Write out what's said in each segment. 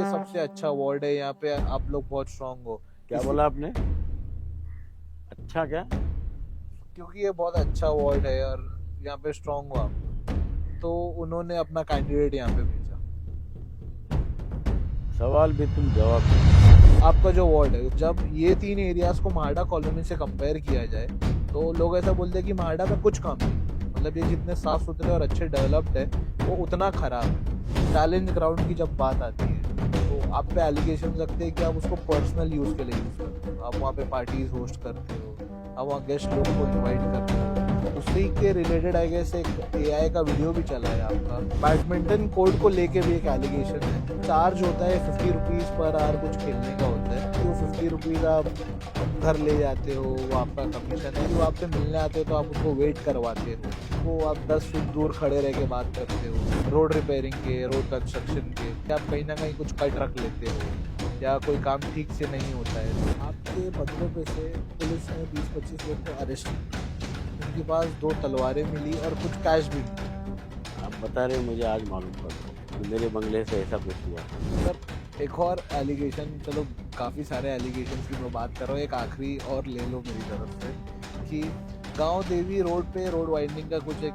सबसे अच्छा वार्ड है, यहाँ पे आप लोग बहुत स्ट्रांग हो। क्या बोला आपने? अच्छा क्या? क्योंकि ये बहुत अच्छा वार्ड है और यहाँ पे स्ट्रांग हो आप, तो उन्होंने अपना कैंडिडेट यहाँ पे भेजा। सवाल भी तुम जवाब दो। आपका जो वार्ड है, जब ये 3 एरियाज को म्हाडा कॉलोनी से कंपेयर किया जाए तो लोग ऐसा बोलते हैं कि म्हाडा में कुछ काम नहीं, मतलब ये जितने साफ सुथरे और अच्छे डेवलप्ड है वो उतना खराब है। चैलेंज ग्राउंड की जब बात आती है तो आप पे एलिगेशन लगते हैं कि आप उसको पर्सनल यूज के लिए यूज करते हो, आप वहाँ पे पार्टीज होस्ट करते हो, आप वहाँ गेस्ट लोग को इन्वाइट करते हो। उसी के रिलेटेड आई गेस एक एआई का वीडियो भी चला है आपका। बैडमिंटन कोर्ट को लेके भी एक एलिगेशन है, चार्ज होता है 50 रुपीज़ पर आवर कुछ खेलने का होता है, तो 50 रुपीज़ आप घर ले जाते हो, वो आपका कमीशन है। जो आपसे मिलने आते हो तो आप उनको वेट करवाते हो, वो आप 10 फीट दूर खड़े रह के बात करते हो, रोड रिपेयरिंग के, रोड कंस्ट्रक्शन के, आप कहीं ना कहीं कुछ कट रख लेते हो या कोई काम ठीक से नहीं होता है। आपके बदले पे से पुलिस ने 20-25 लोग को अरेस्ट किया, उनके पास 2 तलवारें मिली और कुछ कैश भी मिला। आप बता रहे हो, मुझे आज मालूम पड़ा कि मेरे बंगले से ऐसा कुछ हुआ। सर एक और एलिगेशन, चलो काफ़ी सारे एलिगेशन की मैं बात कर रहा हूँ, एक आखिरी और ले लो मेरी तरफ से कि गांव देवी रोड पे रोड वाइंडिंग का कुछ एक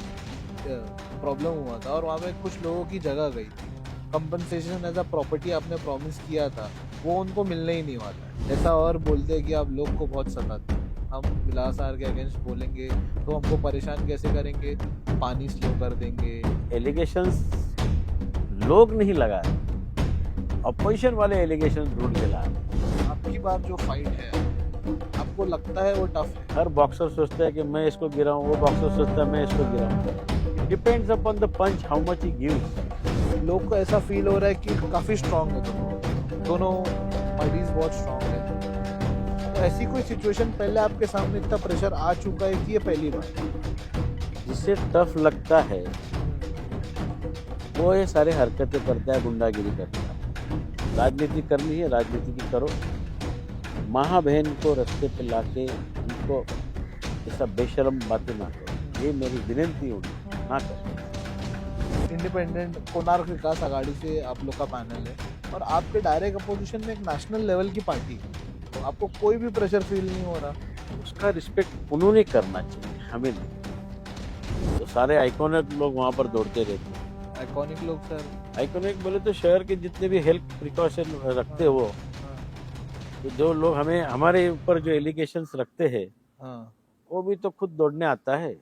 प्रॉब्लम हुआ था और वहाँ पे कुछ लोगों की जगह गई थी। कंपनसेशन एज अ प्रॉपर्टी आपने प्रॉमिस किया था, वो उनको मिलने ही नहीं वाला। ऐसा और बोलते हैं कि आप लोग को बहुत सताते हैं। हम विलास आर के अगेंस्ट बोलेंगे तो हमको परेशान कैसे करेंगे, पानी स्लो कर देंगे। एलिगेशंस लोग नहीं लगाए, अपोजिशन वाले एलिगेशन ढूंढ के लाए। आपकी बार जो फाइट है आपको लगता है वो टफ है? हर बॉक्सर सोचता है कि मैं इसको गिराऊं, वो बॉक्सर सोचता है मैं इसको गिराऊं। Depends upon the punch how much he gives. लोग को ऐसा फील हो रहा है कि काफी स्ट्रांग है दोनों पार्टीज बहुत स्ट्रांग है। तो ऐसी कोई सिचुएशन पहले आपके सामने इतना प्रेशर आ चुका है कि ये पहली बार? जिससे टफ लगता है वो ये सारे हरकतें करता है, गुंडागिरी करता है। राजनीति करनी है, राजनीति की करो। माँ बहन को रास्ते पे लाके उनको ऐसा बेशरम बातें ना करो, ये मेरी विनती होगी, ना करो। इंडिपेंडेंट कोणार्क विकास आघाड़ी से आप लोग का पैनल है और आपके डायरेक्ट अपोजिशन में एक नेशनल लेवल की पार्टी है, तो आपको कोई भी प्रेशर फील नहीं हो रहा? उसका रिस्पेक्ट उन्होंने करना चाहिए, हमें नहीं। तो सारे आइकॉनिक लोग वहाँ पर दौड़ते रहते हैं। आइकॉनिक लोग सर? आइकॉनिक बोले तो शहर के जितने भी हेल्थ प्रिकॉशन रखते हैं वो, तो जो लोग हमें हमारे ऊपर जो एलिगेशंस रखते हैं हाँ। वो भी तो खुद दौड़ने आता है।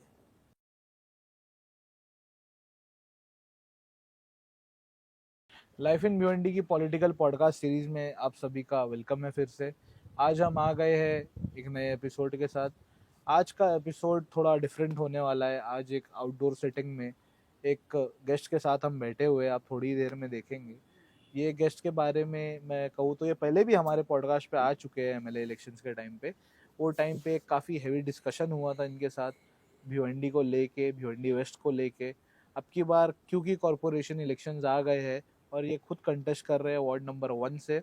लाइफ इन भिवंडी की पॉलिटिकल पॉडकास्ट सीरीज में आप सभी का वेलकम है फिर से। आज हम आ गए हैं एक नए एपिसोड के साथ। आज का एपिसोड थोड़ा डिफरेंट होने वाला है। आज एक आउटडोर सेटिंग में एक गेस्ट के साथ हम बैठे हुए हैं, आप थोड़ी देर में देखेंगे। ये गेस्ट के बारे में मैं कहूँ तो ये पहले भी हमारे पॉडकास्ट पे आ चुके हैं एमएलए इलेक्शंस के टाइम पे। वो टाइम पे एक काफ़ी हैवी डिस्कशन हुआ था इनके साथ भिवंडी को लेके, भिवंडी वेस्ट को लेके। अब की बार क्योंकि कॉरपोरेशन इलेक्शंस आ गए हैं और ये खुद कंटेस्ट कर रहे हैं वार्ड नंबर 1 से,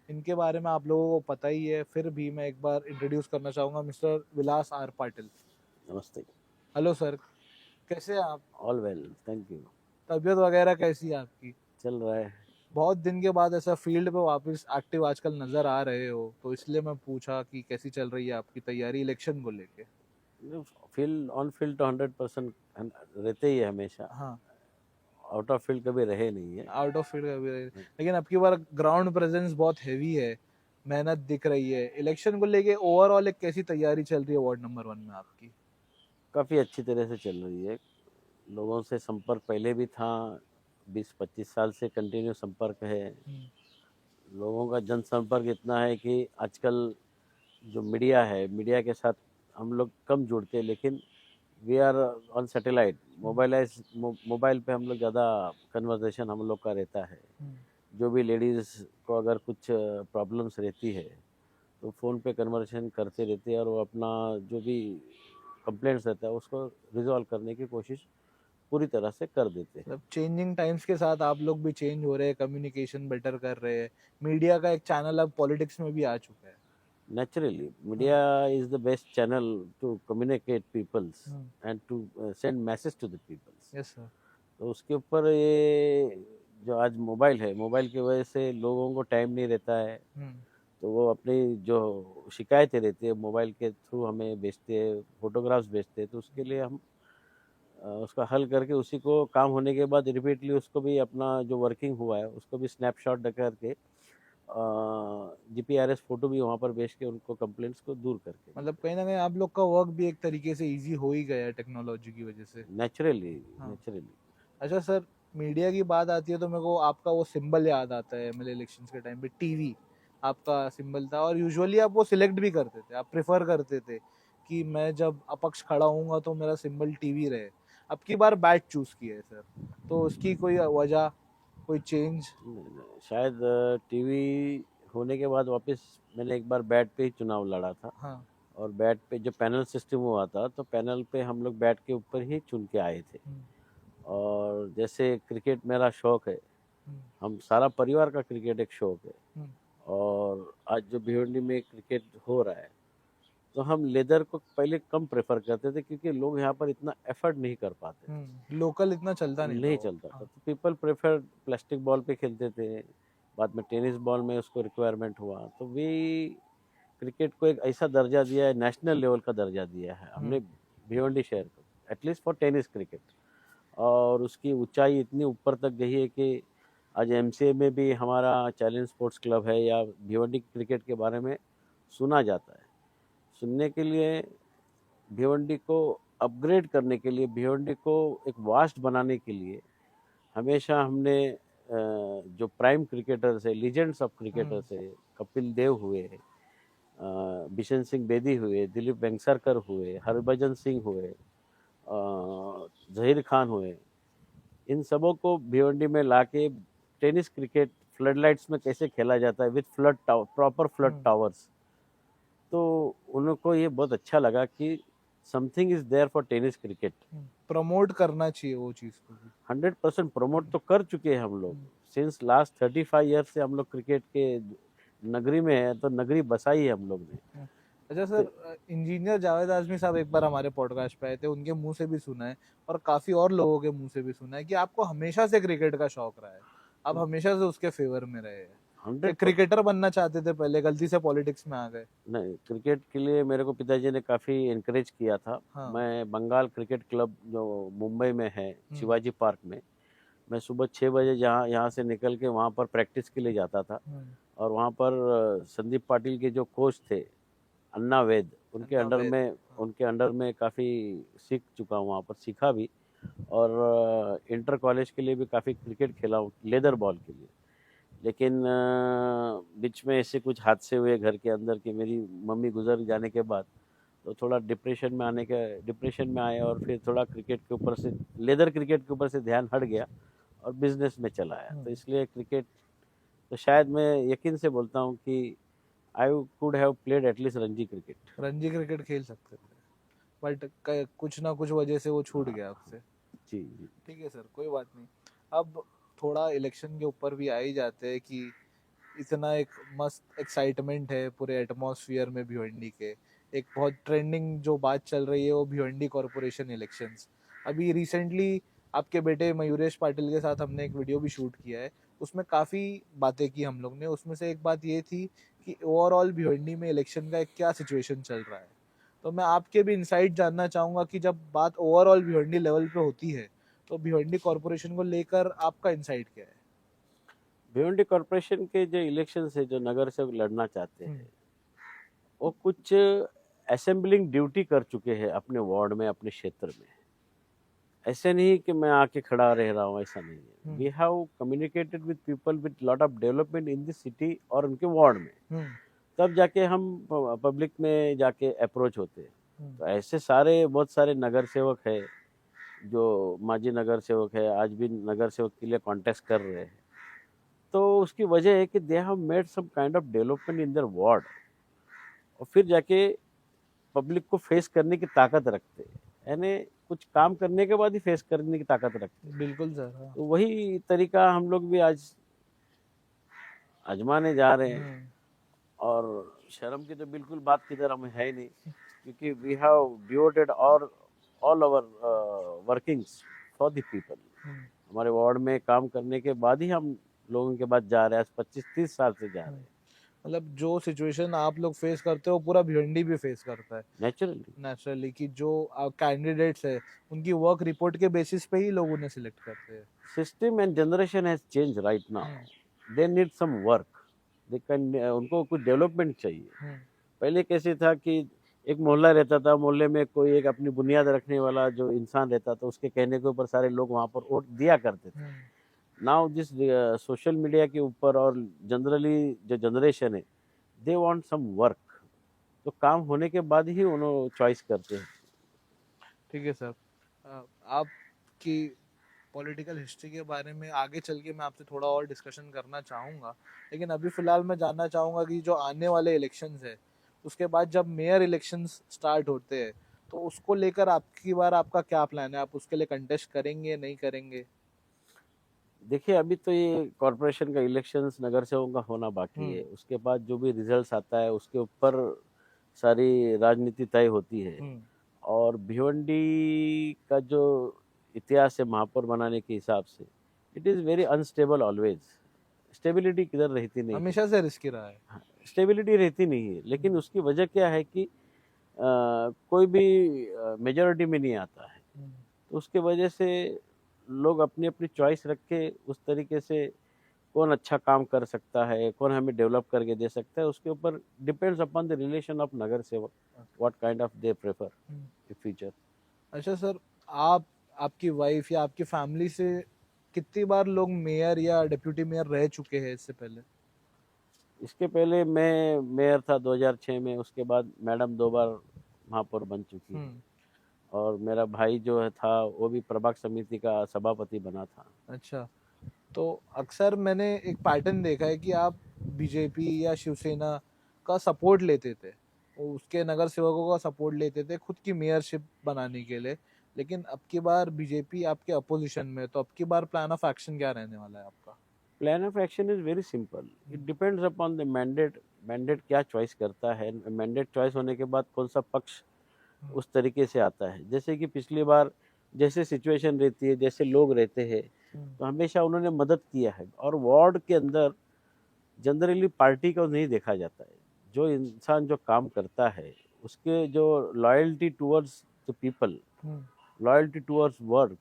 इनके बारे में आप लोगों को पता ही है, फिर भी मैं एक बार इंट्रोड्यूस करना चाहूँगा मिस्टर विलास आर पाटिल। नमस्ते। हेलो सर, कैसे हैं आप? All well, thank you. तबीयत वगैरह कैसी है आपकी? चल रहा है। बहुत दिन के बाद ऐसा फील्ड पे वापस एक्टिव आजकल नज़र आ रहे हो, तो इसलिए मैं पूछा कि कैसी चल रही है आपकी तैयारी इलेक्शन को लेके। फील्ड ऑन फील्ड तो 100% रहते ही है हमेशा। हाँ। आउट ऑफ फील्ड कभी रहे नहीं है। आउट ऑफ फील्ड अभी, लेकिन अब की बार ग्राउंड प्रेजेंस बहुत हैवी है, मेहनत दिख रही है। इलेक्शन को लेके ओवरऑल एक कैसी तैयारी चल रही है वार्ड नंबर 1 में आपकी? काफ़ी अच्छी तरह से चल रही है। लोगों से संपर्क पहले भी था, 20-25 साल से कंटिन्यू संपर्क है। लोगों का जनसंपर्क इतना है कि आजकल जो मीडिया है, मीडिया के साथ हम लोग कम जुड़ते हैं, लेकिन we are on satellite, mobile पे हम लोग ज़्यादा कन्वर्सेशन हम लोग का रहता है। जो भी लेडीज़ को अगर कुछ प्रॉब्लम्स रहती है तो फ़ोन पे कन्वर्सेशन करते रहते हैं और वो अपना जो भी कंप्लेंट्स रहता है उसको रिजॉल्व करने की कोशिश पूरी तरह से कर देते हैं। मतलब चेंजिंग टाइम्स के साथ आप लोग भी चेंज हो रहे हैं, कम्युनिकेशन बेटर कर रहे हैं। मीडिया का एक चैनल अब पॉलिटिक्स में भी आ चुका है। Naturally, media is the best channel to communicate peoples and to send message to the peoples. Yes sir. तो उसके ऊपर ये जो आज मोबाइल है, मोबाइल की वजह से लोगों को टाइम नहीं रहता है, तो वो अपनी जो शिकायतें रहती है मोबाइल के थ्रू हमें भेजते हैं, फोटोग्राफ्स भेजते हैं, तो उसके लिए हम उसका हल करके उसी को काम होने के बाद रिपीटली उसको भी अपना जो वर्किंग हुआ है उसको भी स्नैपशॉट करके जीपीआरएस फोटो भी वहाँ पर भेज के उनको कंप्लेंट्स को दूर करके मतलब कहीं ना कहीं आप लोग का वर्क भी एक तरीके से इजी हो ही गया है टेक्नोलॉजी की वजह से। नेचुरली हाँ। नेचुरली। अच्छा सर, मीडिया की बात आती है तो मेरे को आपका वो सिंबल याद आता है, एमएलए इलेक्शंस के टाइम पे टीवी आपका सिंबल था, और यूजुअली आप वो सिलेक्ट भी करते थे, आप प्रेफर करते थे कि मैं जब अपक्ष खड़ा होऊंगा तो मेरा सिंबल टीवी रहे। अब की बार बैट चूज किया है सर, तो उसकी कोई वजह, कोई चेंज? शायद टीवी होने के बाद वापस मैंने एक बार बैट पे ही चुनाव लड़ा था, हाँ। और बैट पे जो पैनल सिस्टम हुआ था तो पैनल पे हम लोग बैट के ऊपर ही चुन के आए थे। और जैसे क्रिकेट मेरा शौक है, हम सारा परिवार का क्रिकेट एक शौक है, और आज जो भिवंडी में क्रिकेट हो रहा है तो हम लेदर को पहले कम प्रेफर करते थे क्योंकि लोग यहाँ पर इतना एफर्ट नहीं कर पाते थे, लोकल इतना चलता नहीं था नहीं वो। चलता था, हाँ। तो पीपल प्रेफर प्लास्टिक बॉल पे खेलते थे। बाद में टेनिस बॉल में उसको रिक्वायरमेंट हुआ, तो वी क्रिकेट को एक ऐसा दर्जा दिया है, नेशनल लेवल का दर्जा दिया है हमने भिवंडी शहर को, एटलीस्ट फॉर टेनिस क्रिकेट। और उसकी ऊंचाई इतनी ऊपर तक गई है कि आज एमसीए में भी हमारा चैलेंज स्पोर्ट्स क्लब है या भिवंडी क्रिकेट के बारे में सुना जाता है। सुनने के लिए, भिवंडी को अपग्रेड करने के लिए, भिवंडी को एक वास्ट बनाने के लिए हमेशा हमने जो प्राइम क्रिकेटर्स है, लीजेंड्स ऑफ क्रिकेटर्स है, कपिल देव हुए, बिशन सिंह बेदी हुए, दिलीप वेंगसरकर हुए, हरभजन सिंह हुए, जहीर खान हुए, इन सबों को भिवंडी में लाके टेनिस क्रिकेट फ्लड लाइट्स में कैसे खेला जाता है with flood tower, proper flood towers, तो उनको ये बहुत अच्छा लगा कि something is there for tennis cricket. Promote करना चाहिए वो चीज को भी। 100% प्रमोट तो कर चुके हैं हम लोग, सिंस लास्ट 35 ईयर से हम लोग क्रिकेट के नगरी में है, तो नगरी बसाई है हम लोग ने। अच्छा सर, इंजीनियर जावेद आजमी साहब एक बार हमारे पॉडकास्ट पे आए थे, उनके मुंह से भी सुना है और काफी और लोगों के मुंह से भी सुना है कि आपको हमेशा से क्रिकेट का शौक रहा है, आप हमेशा से उसके फेवर में रहे हैं, कि क्रिकेटर बनना चाहते थे पहले, गलती से पॉलिटिक्स में आ गए? नहीं, क्रिकेट के लिए मेरे को पिताजी ने काफ़ी इनकरेज किया था। हाँ। मैं बंगाल क्रिकेट क्लब जो मुंबई में है, शिवाजी पार्क में, मैं सुबह 6 बजे यहाँ से निकल के वहाँ पर प्रैक्टिस के लिए जाता था। और वहाँ पर संदीप पाटिल के जो कोच थे, अन्ना वैद, उनके अंडर में काफ़ी सीख चुका हूँ, वहाँ पर सीखा भी, और इंटर कॉलेज के लिए भी काफ़ी क्रिकेट खेला हूँ, लेदर बॉल के लिए। लेकिन बीच में ऐसे कुछ हादसे हुए घर के अंदर कि मेरी मम्मी गुजर जाने के बाद तो थोड़ा डिप्रेशन में आए, और फिर थोड़ा क्रिकेट के ऊपर से, लेदर क्रिकेट के ऊपर से ध्यान हट गया और बिजनेस में चला आया। तो इसलिए क्रिकेट तो शायद मैं यकीन से बोलता हूँ कि I could have played at least Ranji cricket खेल सकते थे, बट कुछ ना कुछ वजह से वो छूट गया आपसे। जी। ठीक है सर, कोई बात नहीं। अब थोड़ा इलेक्शन के ऊपर भी आ ही जाते हैं कि इतना एक मस्त एक्साइटमेंट है पूरे एटमॉस्फेयर में भिवंडी के। एक बहुत ट्रेंडिंग जो बात चल रही है वो भिवंडी कॉरपोरेशन इलेक्शंस। अभी रिसेंटली आपके बेटे मयूरेश पाटिल के साथ हमने एक वीडियो भी शूट किया है, उसमें काफ़ी बातें की हम लोग ने। उसमें से एक बात ये थी कि ओवरऑल भिवंडी में इलेक्शन का एक क्या सिचुएशन चल रहा है। तो मैं आपके भी इंसाइट जानना चाहूँगा कि जब बात ओवरऑल भिवंडी लेवल पे होती है तो भिवंडी कॉरपोरेशन को लेकर आपका इंसाइट क्या है? भिवंडी कॉरपोरेशन के जो इलेक्शन है, जो नगर सेवक लड़ना चाहते हैं, वो कुछ असेंबलिंग ड्यूटी कर चुके हैं अपने वार्ड में, अपने क्षेत्र में। ऐसे नहीं कि मैं आके खड़ा रह रहा हूँ, ऐसा नहीं है। We have communicated with people with lot of development in this city और उनके वार्ड में, तब जाके हम पब्लिक में जाके अप्रोच होते हैं। तो ऐसे बहुत सारे नगर सेवक है जो माजी नगर सेवक है, आज भी नगर सेवक के लिए कॉन्टेस्ट कर रहे हैं। तो उसकी वजह है कि they have made some kind of development in their ward, और फिर जाके पब्लिक को फेस करने की ताकत रखते हैं, यानी कुछ काम करने के बाद ही फेस करने की ताकत रखते हैं। बिल्कुल सर। हाँ। तो वही तरीका हम लोग भी आज आजमाने जा रहे हैं, और शर्म की तो बिल्कुल बात किधर हमें है ही नहीं, क्योंकि we have devoted all our workings for the people. हमारे वार्ड में काम करने के बाद ही हम लोगों के बाद जा रहे हैं, 25-30 साल से जा रहे हैं। मतलब जो सिचुएशन आप लोग फेस करते हो पूरा भिवंडी भी फेस करता है नेचुरली नेचुरली, कि जो कैंडिडेट्स है उनकी वर्क रिपोर्ट के बेसिस पे ही लोग उन्हें सिलेक्ट करते हैं। System and generation has change right now, they need some work, they can, उनको कुछ डेवलपमेंट चाहिए। पहले कैसे था कि एक मोहल्ला रहता था, मोहल्ले में कोई एक अपनी बुनियाद रखने वाला जो इंसान रहता था, उसके कहने के ऊपर सारे लोग वहाँ पर वोट दिया करते थे। नाउ दिस सोशल मीडिया के ऊपर और जनरली जो जनरेशन है, दे वांट सम वर्क, तो काम होने के बाद ही उन्होंने चॉइस करते हैं। ठीक है सर, आपकी पॉलिटिकल हिस्ट्री के बारे में आगे चल के मैं आपसे थोड़ा और डिस्कशन करना चाहूँगा, लेकिन अभी फ़िलहाल मैं जानना चाहूँगा कि जो आने वाले इलेक्शंस है उसके बाद जब मेयर इलेक्शंस स्टार्ट होते हैं तो उसको लेकर आपकी बार आपका क्या प्लान है? आप उसके लिए कंटेस्ट करेंगे, नहीं करेंगे? देखिए, अभी तो ये कॉरपोरेशन का इलेक्शंस नगर सेवकों का होना बाकी है, उसके बाद जो भी रिजल्ट्स आता है उसके ऊपर सारी राजनीति तय होती है। और भिवंडी का जो इतिहास है महापौर बनाने के हिसाब से, it is very unstable always, stability किधर रहती नहीं है, हमेशा से रिस्की रहा है। स्टेबिलिटी रहती नहीं है। लेकिन उसकी वजह क्या है कि कोई भी मेजॉरिटी में नहीं आता है, तो उसके वजह से लोग अपनी अपनी चॉइस रख के उस तरीके से कौन अच्छा काम कर सकता है, कौन हमें डेवलप करके दे सकता है, उसके ऊपर depends upon the relation of नगर सेवक, what kind of they prefer in future. अच्छा सर, आप आपकी वाइफ या आपकी फैमिली से कितनी बार लोग मेयर या डिप्यूटी मेयर रह चुके हैं इससे पहले? इसके पहले मैं मेयर था 2006 में, उसके बाद मैडम 2 बार महापौर बन चुकी है, और मेरा भाई जो है था वो भी प्रभाग समिति का सभापति बना था। अच्छा, तो अक्सर मैंने एक पैटर्न देखा है कि आप बीजेपी या शिवसेना का सपोर्ट लेते थे, उसके नगर सेवकों का सपोर्ट लेते थे खुद की मेयरशिप बनाने के लिए, लेकिन अब की बार बीजेपी आपके अपोजिशन में, तो अब की बार प्लान ऑफ एक्शन क्या रहने वाला है आपका? Plan of action is very simple, it depends upon the mandate, mandate क्या चॉइस करता है, मैंडेट चॉइस होने के बाद कौन सा पक्ष उस तरीके से आता है। जैसे कि पिछली बार जैसे सिचुएशन रहती है, जैसे लोग रहते हैं, तो हमेशा उन्होंने मदद किया है। और वार्ड के अंदर जनरली पार्टी को नहीं देखा जाता है, जो इंसान जो काम करता है उसके जो loyalty towards the people, loyalty towards work,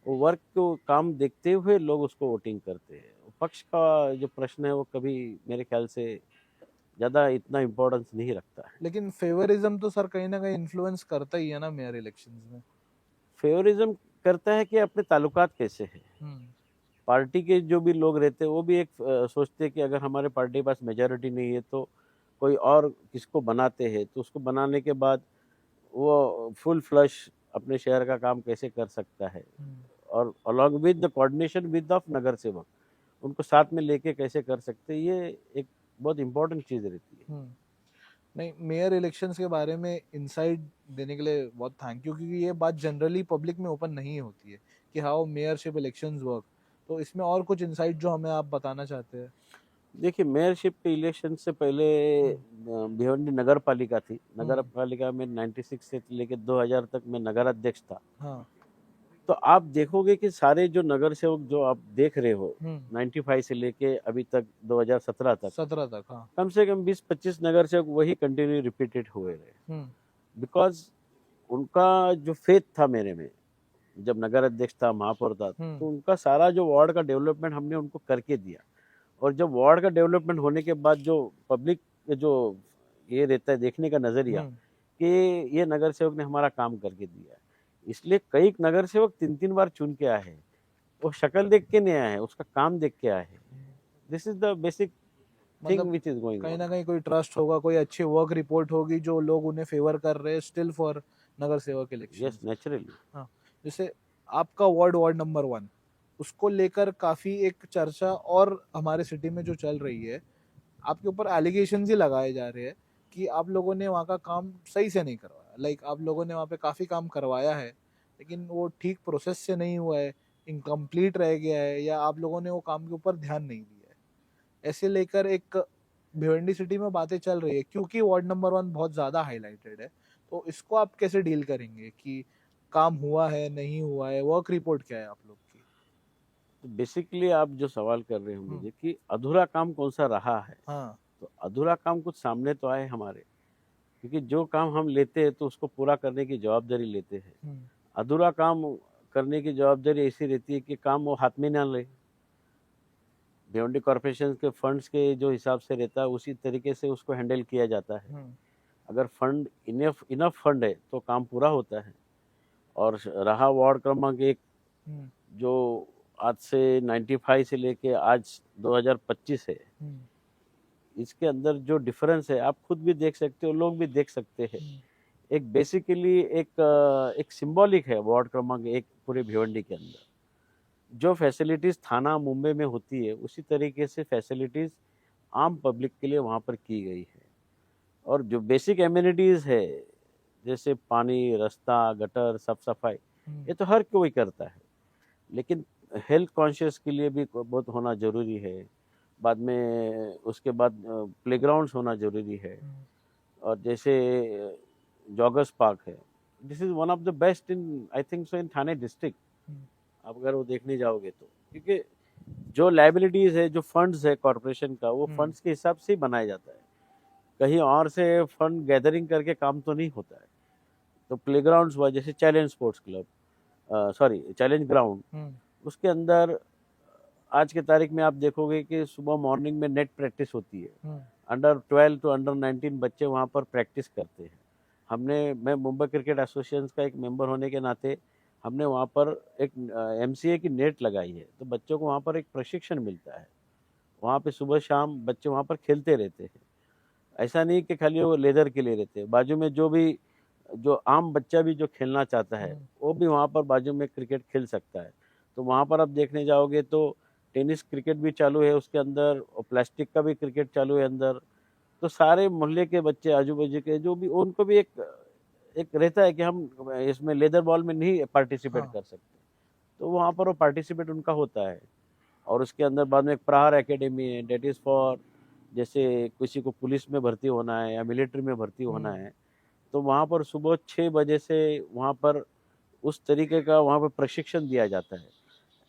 वो वर्क को काम देखते हुए लोग उसको वोटिंग करते हैं। पक्ष का जो प्रश्न है वो कभी मेरे ख्याल से ज़्यादा इतना इम्पोर्टेंस नहीं रखता है। लेकिन फेवरिज्म तो सर कहीं ना कहीं इन्फ्लुएंस करता ही है ना मेयर इलेक्शंस में। फेवरिज्म करता है कि अपने ताल्लुकात कैसे हैं, पार्टी के जो भी लोग रहते हैं वो भी एक सोचते हैं कि अगर हमारे पार्टी के पास मेजॉरिटी नहीं है तो कोई और किसको बनाते हैं, तो उसको बनाने के बाद वो फुल फ्लश अपने शहर का काम कैसे कर सकता है, और along with the coordination with of नगर सेवक उनको साथ में लेके कैसे कर सकते हैं, ये एक बहुत इंपॉर्टेंट चीज़ रहती है। नहीं, मेयर इलेक्शंस के बारे में इंसाइट देने के लिए बहुत थैंक यू, क्योंकि ये बात जनरली पब्लिक में ओपन नहीं होती है कि हाउ मेयरशिप इलेक्शंस वर्क। तो इसमें और कुछ इंसाइट जो हमें आप बताना चाहते हैं? देखिए, मेयरशिप के इलेक्शन से पहले भिवंडी नगर पालिका थी। नगर पालिका में 96 से लेकर 2000 तक मैं नगर अध्यक्ष था। हाँ। तो आप देखोगे कि सारे जो नगर सेवक जो आप देख रहे हो 95 से लेके अभी तक 2017 तक, 17 तक, हाँ, कम से कम 20-25 नगर सेवक वही कंटिन्यू रिपीटेड हुए रहे, बिकॉज उनका जो फेथ था मेरे में, जब नगर अध्यक्ष था, महापौर था, तो उनका सारा जो वार्ड का डेवलपमेंट हमने उनको करके दिया। और जब वार्ड का डेवलपमेंट होने के बाद जो पब्लिक जो ये रहता है देखने का नजरिया कि ये नगर सेवक ने हमारा काम करके दिया है, इसलिए कई नगर सेवक 3-3 बार चुन के आए हैं। वो शक्ल देख के नहीं आए हैं, उसका काम देख के आए हैं। This is the basic thing which is going. कहीं ना कहीं कोई ट्रस्ट होगा, कोई अच्छी वर्क रिपोर्ट होगी जो लोग उन्हें फेवर कर रहे हैं स्टिल फॉर नगर सेवक इलेक्शन। Yes, naturally. हाँ, जैसे आपका वार्ड नंबर 1, उसको लेकर काफी एक चर्चा और हमारे सिटी में जो चल रही है, आपके ऊपर एलिगेशन ही लगाए जा रहे हैं कि आप लोगों ने वहाँ का काम सही से नहीं करवाया। लाइक आप लोगों ने वहाँ पे काफ़ी काम करवाया है लेकिन वो ठीक प्रोसेस से नहीं हुआ है, इनकम्प्लीट रह गया है, या आप लोगों ने वो काम के ऊपर ध्यान नहीं दिया है। ऐसे लेकर एक भिवंडी सिटी में बातें चल रही है, क्योंकि वार्ड नंबर 1 बहुत ज़्यादा हाईलाइटेड है। तो इसको आप कैसे डील करेंगे कि काम हुआ है, नहीं हुआ है, वर्क रिपोर्ट क्या है आप लोग की? तो बेसिकली आप जो सवाल कर रहे हो हम्म। मुझे कि अधूरा काम कौन सा रहा है, हाँ। तो अधूरा काम कुछ सामने तो आए हमारे, क्योंकि जो काम हम लेते हैं तो उसको पूरा करने की जवाबदारी लेते हैं। हम्म। अधूरा काम करने की जवाबदारी ऐसी रहती है कि काम वो हाथ में ना ले, भिवंडी कॉरपोरेशन के फंड्स के जो हिसाब से रहता है उसी तरीके से उसको हैंडल किया जाता है। हम्म। अगर फंड इनफ इनफ फंड है तो काम पूरा होता है। और रहा वार्ड क्रमांक 1, हम्म। जो आज से 95 से लेके आज 2025 है, हम्म। इसके अंदर जो डिफरेंस है आप खुद भी देख सकते हो, लोग भी देख सकते हैं। हम्म। एक बेसिकली एक सिंबॉलिक है वार्ड क्रमांक 1 पूरे भिवंडी के अंदर। जो फैसिलिटीज थाना मुंबई में होती है उसी तरीके से फैसिलिटीज आम पब्लिक के लिए वहाँ पर की गई है। और जो बेसिक एम्यूनिटीज है जैसे पानी, रास्ता, गटर, साफ सफाई, ये तो हर कोई करता है, लेकिन हेल्थ कॉन्शियस के लिए भी बहुत होना जरूरी है। बाद में उसके बाद प्लेग्राउंड्स होना जरूरी है। और जैसे जॉगर्स पार्क है, this is one of the best in, I think so, in Thane district. आप अगर वो देखने जाओगे तो, क्योंकि जो लाइबिलिटीज है, जो फंड्स है कॉरपोरेशन का, वो फंड्स के हिसाब से ही बनाया जाता है। कहीं और से फंड गैदरिंग करके काम तो नहीं होता है। तो प्लेग्राउंड्स हुआ, जैसे challenge sports club, sorry challenge ground, उसके अंदर आज के तारीख में आप देखोगे कि सुबह मॉर्निंग में नेट प्रैक्टिस होती है। अंडर 12 टू अंडर 19 बच्चे वहाँ पर प्रैक्टिस करते हैं। मैं मुंबई क्रिकेट एसोसिएशन का एक मेंबर होने के नाते हमने वहाँ पर एक एमसीए की नेट लगाई है, तो बच्चों को वहाँ पर एक प्रशिक्षण मिलता है। वहाँ पे सुबह शाम बच्चे वहाँ पर खेलते रहते हैं। ऐसा नहीं कि खाली वो लेदर के लिए रहते हैं, बाजू में जो आम बच्चा भी जो खेलना चाहता है वो भी वहाँ पर बाजू में क्रिकेट खेल सकता है। तो वहाँ पर आप देखने जाओगे तो टेनिस क्रिकेट भी चालू है उसके अंदर, और प्लास्टिक का भी क्रिकेट चालू है अंदर। तो सारे मोहल्ले के बच्चे, आजू बाजू के जो भी, उनको भी एक एक रहता है कि हम इसमें लेदर बॉल में नहीं पार्टिसिपेट कर सकते, तो वहाँ पर वो पार्टिसिपेट उनका होता है। और उसके अंदर बाद में एक प्रहार एकेडमी है, डेट इज़ फॉर, जैसे किसी को पुलिस में भर्ती होना है या मिलिट्री में भर्ती होना है, तो वहाँ पर सुबह 6 बजे से वहाँ पर उस तरीके का वहाँ पर प्रशिक्षण दिया जाता है।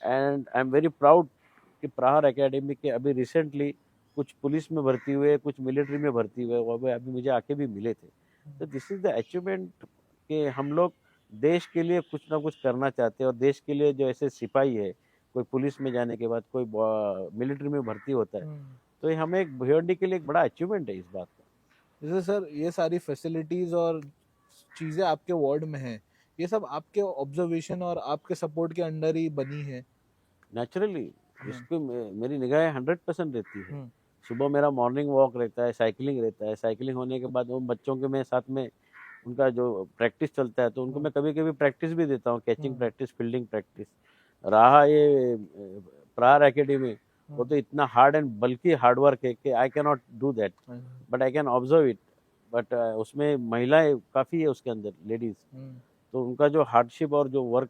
And I am very proud कि प्रहार एकेडमी के अभी रिसेंटली कुछ पुलिस में भर्ती हुए, कुछ मिलिट्री में भर्ती हुए, वो अभी मुझे आके भी मिले थे। तो दिस इज़ द अचीवमेंट कि हम लोग देश के लिए कुछ ना कुछ करना चाहते हैं। और देश के लिए जो ऐसे सिपाही है, कोई पुलिस में जाने के बाद कोई मिलिट्री में भर्ती होता है, तो ये हमें एक भिवंडी के लिए एक बड़ा अचीवमेंट है इस बात का। जैसे सर ये सारी फैसिलिटीज और चीजें आपके वार्ड में हैं, ये सब आपके ऑब्जर्वेशन और आपके सपोर्ट के अंडर ही बनी है? नेचुरली इसको मेरी निगाहें 100% रहती है। सुबह मेरा मॉर्निंग वॉक रहता है, साइकिलिंग रहता है। साइकिलिंग होने के बाद उन बच्चों के मैं साथ में उनका जो प्रैक्टिस चलता है, तो उनको मैं कभी कभी प्रैक्टिस भी देता हूँ, कैचिंग प्रैक्टिस, फील्डिंग प्रैक्टिस। रहा ये प्रहार एकेडमी, वो तो इतना हार्ड एंड बल्कि हार्ड वर्क है कि I can not do that, but I can observe it. But उसमें महिलाएं काफ़ी है उसके अंदर, लेडीज, तो उनका जो हार्डशिप और जो वर्क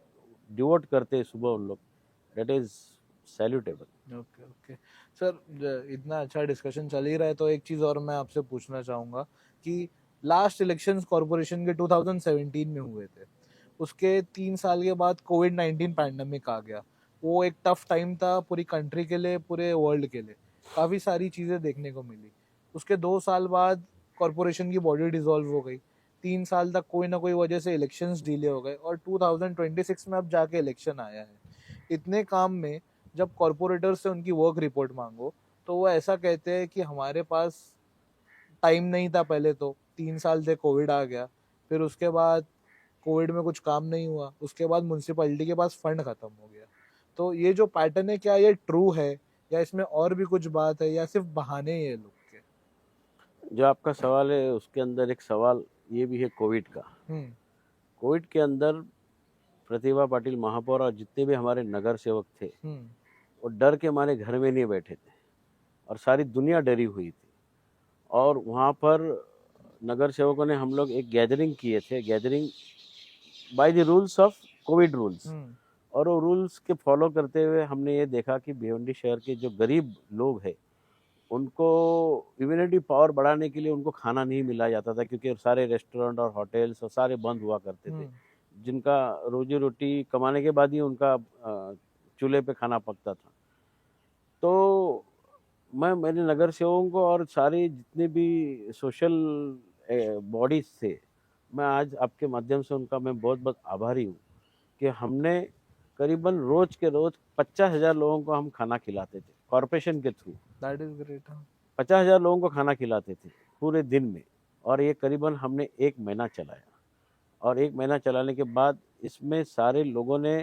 डिवोट करते हैं सुबह उन लोग, that is salutable. Okay okay sir, इतना अच्छा डिस्कशन चल ही रहा है तो एक चीज़ और मैं आपसे पूछना चाहूँगा कि लास्ट इलेक्शंस कॉरपोरेशन के 2017 में हुए थे, उसके 3 साल के बाद कोविड-19 पैंडमिक आ गया। वो एक टफ टाइम था पूरी कंट्री के लिए, पूरे वर्ल्ड के लिए। काफ़ी सारी चीज़ें देखने को मिली। उसके 2 साल बाद कॉरपोरेशन की बॉडी डिसॉल्व हो गई। 3 साल तक कोई ना कोई वजह से इलेक्शंस डिले हो गए और 2026 में अब जाके इलेक्शन आया है। इतने काम में जब कॉरपोरेटर से उनकी वर्क रिपोर्ट मांगो तो वो ऐसा कहते हैं कि हमारे पास टाइम नहीं था। पहले तो 3 साल से कोविड आ गया, फिर उसके बाद कोविड में कुछ काम नहीं हुआ, उसके बाद म्यूनसिपैलिटी के पास फंड खत्म हो गया। तो ये जो पैटर्न है, क्या ये ट्रू है या इसमें और भी कुछ बात है या सिर्फ बहाने हैं ये लोग के? जो आपका सवाल है उसके अंदर एक सवाल ये भी है कोविड का। कोविड के अंदर प्रतिभा पाटिल महापौर और जितने भी हमारे नगर सेवक थे वो डर के मारे घर में नहीं बैठे थे, और सारी दुनिया डरी हुई थी। और वहाँ पर नगर सेवकों ने, हम लोग एक गैदरिंग किए थे, gathering by the rules of Covid rules. और वो रूल्स के फॉलो करते हुए हमने ये देखा कि भिवंडी शहर के जो गरीब लोग हैं उनको इम्यूनिटी पावर बढ़ाने के लिए उनको खाना नहीं मिला जाता था, क्योंकि सारे रेस्टोरेंट और होटल्स और सारे बंद हुआ करते थे, जिनका रोजी रोटी कमाने के बाद ही उनका चूल्हे पे खाना पकता था। तो मैं मेरे नगर सेवकों को और सारी जितने भी सोशल बॉडीज थे, मैं आज आपके माध्यम से उनका मैं बहुत बहुत आभारी हूँ कि हमने करीबन रोज के रोज 50,000 लोगों को हम खाना खिलाते थे कॉरपोरेशन के थ्रू। That is great. 50,000 लोगों को खाना खिलाते थे पूरे दिन में, और ये करीबन हमने 1 महीना चलाया। और 1 महीना चलाने के बाद इसमें सारे लोगों ने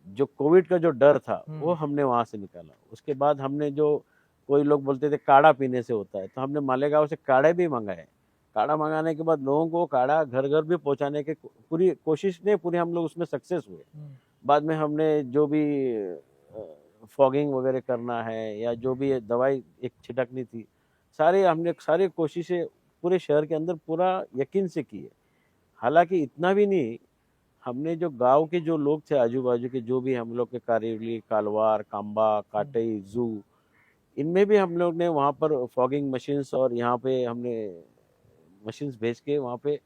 जो कोविड का जो डर था वो हमने वहाँ से निकाला। उसके बाद हमने जो, कोई लोग बोलते थे काढ़ा पीने से होता है, तो हमने मालेगांव से काढ़े भी मंगाए। काढ़ा मंगाने के बाद लोगों को काढ़ा घर घर भी पहुँचाने की पूरी कोशिश ने पूरी हम लोग उसमें सक्सेस हुए। बाद में हमने जो भी फॉगिंग वगैरह करना है या जो भी दवाई एक छिड़कनी थी, हमने सारी कोशिशें पूरे शहर के अंदर पूरा यकीन से की है। हालांकि इतना भी नहीं, हमने जो गांव के जो लोग थे आजू बाजू के, जो भी हम लोग के कारेवली, कालवार, कांबा, काटई, जू, इनमें भी हम लोग ने वहाँ पर फॉगिंग मशीन्स और यहाँ पे हमने मशीन्स भेज के वहाँ पे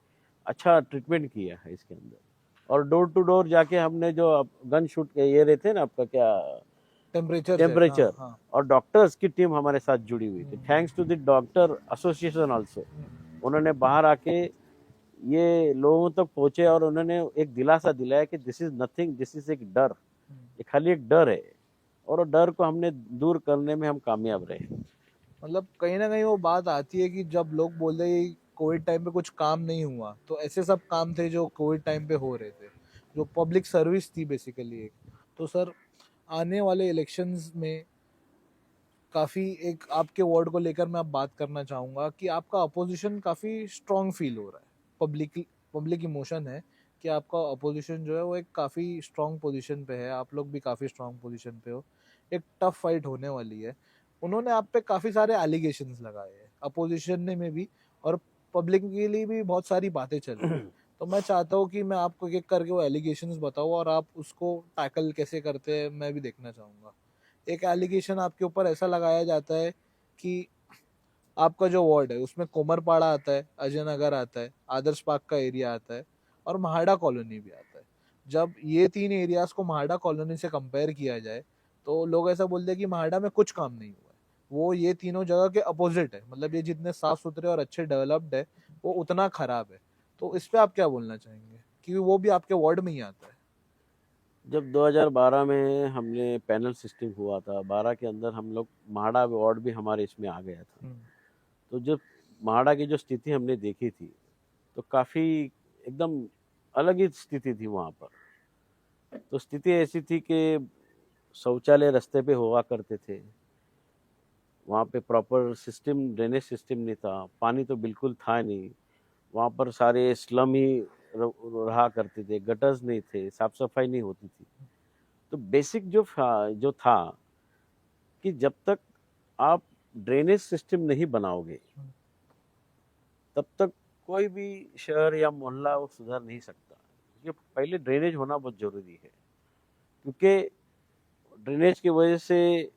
अच्छा ट्रीटमेंट किया है इसके अंदर। और डोर टू डोर जाके हमने जो गन शूट के ये रहते हैं ना, आपका क्या टेम्परेचर, हाँ। और डॉक्टर्स की टीम हमारे साथ जुड़ी हुई थी, thanks to the doctor association also. उन्होंने बाहर आके ये लोगों तक पहुंचे और उन्होंने एक दिलासा दिलाया कि this is nothing, this is एक डर, ये खाली एक डर है, और वो डर को हमने दूर करने में हम कामयाब रहे। मतलब कहीं ना कहीं वो बात आती है कि जब लोग बोलते हैं कोविड टाइम पे कुछ काम नहीं हुआ, तो ऐसे सब काम थे जो कोविड टाइम पे हो रहे थे, जो पब्लिक सर्विस थी बेसिकली एक। तो सर, आने वाले इलेक्शंस में काफ़ी एक आपके वार्ड को लेकर मैं अब बात करना चाहूँगा कि आपका अपोजिशन काफ़ी स्ट्रॉन्ग फील हो रहा है। पब्लिक इमोशन है कि आपका अपोजिशन जो है वो एक काफ़ी स्ट्रॉन्ग पोजीशन पे है, आप लोग भी काफ़ी स्ट्रॉन्ग पोजीशन पे हो, एक टफ फाइट होने वाली है। उन्होंने आप पे काफ़ी सारे एलिगेशंस लगाए हैं, अपोजिशन ने में भी और पब्लिक के लिए भी बहुत सारी बातें चल रही हैं। तो मैं चाहता हूँ कि मैं आपको एक एक करके वो एलिगेशंस बताऊँ और आप उसको टैकल कैसे करते हैं मैं भी देखना चाहूँगा। एक एलिगेशन आपके ऊपर ऐसा लगाया जाता है कि आपका जो वार्ड है उसमें कोमरपाड़ा आता है, अजय नगर आता है, आदर्श पार्क का एरिया आता है और महाड़ा कॉलोनी भी आता है। जब ये 3 एरियाज को महाड़ा कॉलोनी से कंपेयर किया जाए तो लोग ऐसा बोलते हैं कि महाड़ा में कुछ काम नहीं हुआ है, वो ये तीनों जगह के अपोजिट है। मतलब ये जितने साफ सुथरे और अच्छे डेवलप्ड है वो उतना खराब है। तो इस पे आप क्या बोलना चाहेंगे, क्योंकि वो भी आपके वार्ड में ही आता है। जब 2012 में हमने पैनल सिस्टम हुआ था, 12 के अंदर हम लोग महाड़ा वार्ड भी हमारे इसमें आ गया था। तो जब महाड़ा की जो स्थिति हमने देखी थी तो काफ़ी एकदम अलग ही स्थिति थी वहाँ पर। तो स्थिति ऐसी थी कि शौचालय रास्ते पे हुआ करते थे, वहाँ पे प्रॉपर सिस्टम, ड्रेनेज सिस्टम नहीं था, पानी तो बिल्कुल था नहीं, वहाँ पर सारे स्लम ही रहा करते थे, गटर्स नहीं थे, साफ सफाई नहीं होती थी। तो बेसिक जो था कि जब तक आप ड्रेनेज सिस्टम नहीं बनाओगे तब तक कोई भी शहर या मोहल्ला वो सुधर नहीं सकता। ये पहले ड्रेनेज होना बहुत ज़रूरी है, क्योंकि ड्रेनेज की वजह से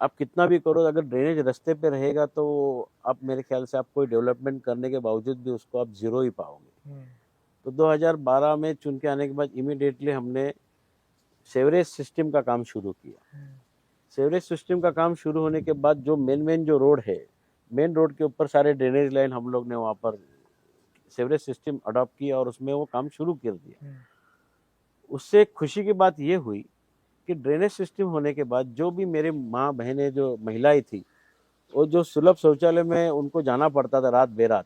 आप कितना भी करो, अगर ड्रेनेज रास्ते पे रहेगा तो आप, मेरे ख्याल से आप कोई डेवलपमेंट करने के बावजूद भी उसको आप ज़ीरो ही पाओगे। तो 2012 में चुन के आने के बाद इमीडिएटली हमने सेवरेज सिस्टम का काम शुरू किया। सेवरेज सिस्टम का काम शुरू होने के बाद जो मेन जो रोड है, मेन रोड के ऊपर सारे ड्रेनेज लाइन हम लोग ने वहाँ पर सेवरेज सिस्टम अडॉप्ट किया और उसमें वो काम शुरू कर दिया। उससे खुशी की बात ये हुई कि ड्रेनेज सिस्टम होने के बाद जो भी मेरे माँ बहनें जो महिलाएं थी, वो जो सुलभ शौचालय में उनको जाना पड़ता था रात बेरात,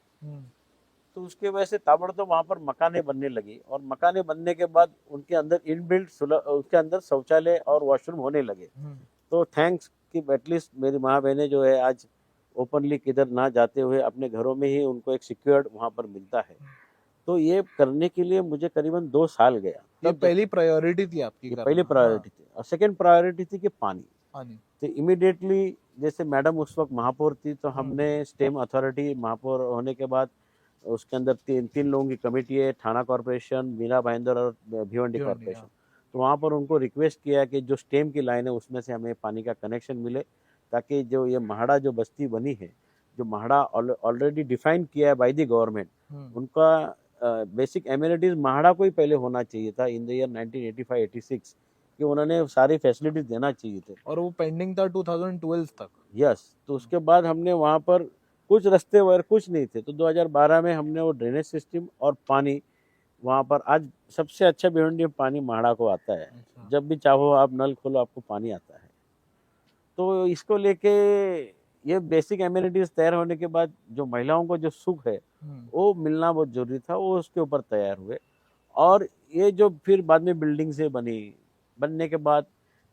तो उसके वजह से ताबड़तोड़ वहाँ पर मकानें बनने लगी, और मकानें बनने के बाद उनके अंदर इनबिल्ट उसके अंदर शौचालय और वॉशरूम होने लगे। तो थैंक्स कि एटलीस्ट मेरी माँ बहनें जो है आज ओपनली किधर ना जाते हुए अपने घरों में ही उनको एक सिक्योर्ड वहाँ पर मिलता है। तो ये करने के लिए मुझे करीबन 2 साल गया। ये पहली प्रायोरिटी थी आपकी? पहली प्रायोरिटी थी। और सेकेंड प्रायोरिटी थी कि पानी। तो इमीडिएटली जैसे मैडम उस वक्त महापौर थी, तो हमने स्टेम अथॉरिटी, महापौर होने के बाद उसके अंदर तीन लोगों की कमेटी है, थाना कॉर्पोरेशन, मीरा भाईंदर और भिवंडी कॉर्पोरेशन। तो वहाँ पर उनको रिक्वेस्ट किया कि जो स्टेम की लाइन है उसमें से हमें पानी का कनेक्शन मिले, ताकि जो ये महाड़ा जो बस्ती बनी है, जो महाड़ा ऑलरेडी डिफाइन किया है बाय द गवर्नमेंट, उनका बेसिक एम्यूनिटीज महाड़ा को ही पहले होना चाहिए था इन द ईयर 1985-86, कि उन्होंने सारी फैसिलिटीज देना चाहिए थे। और वो पेंडिंग था 2012 तक। यस, तो उसके बाद हमने वहाँ पर कुछ रास्ते वगैरह कुछ नहीं थे, तो 2012 में हमने वो ड्रेनेज सिस्टम और पानी वहाँ पर, आज सबसे अच्छा भिवंडी में पानी माड़ा को आता है। अच्छा। जब भी चाहो आप नल खोलो आपको पानी आता है। तो इसको लेके ये बेसिक एम्यूनिटीज तैयार होने के बाद जो महिलाओं को जो सुख है वो मिलना बहुत जरूरी था, वो उसके ऊपर तैयार हुए। और ये जो फिर बाद में बिल्डिंग से बनने के बाद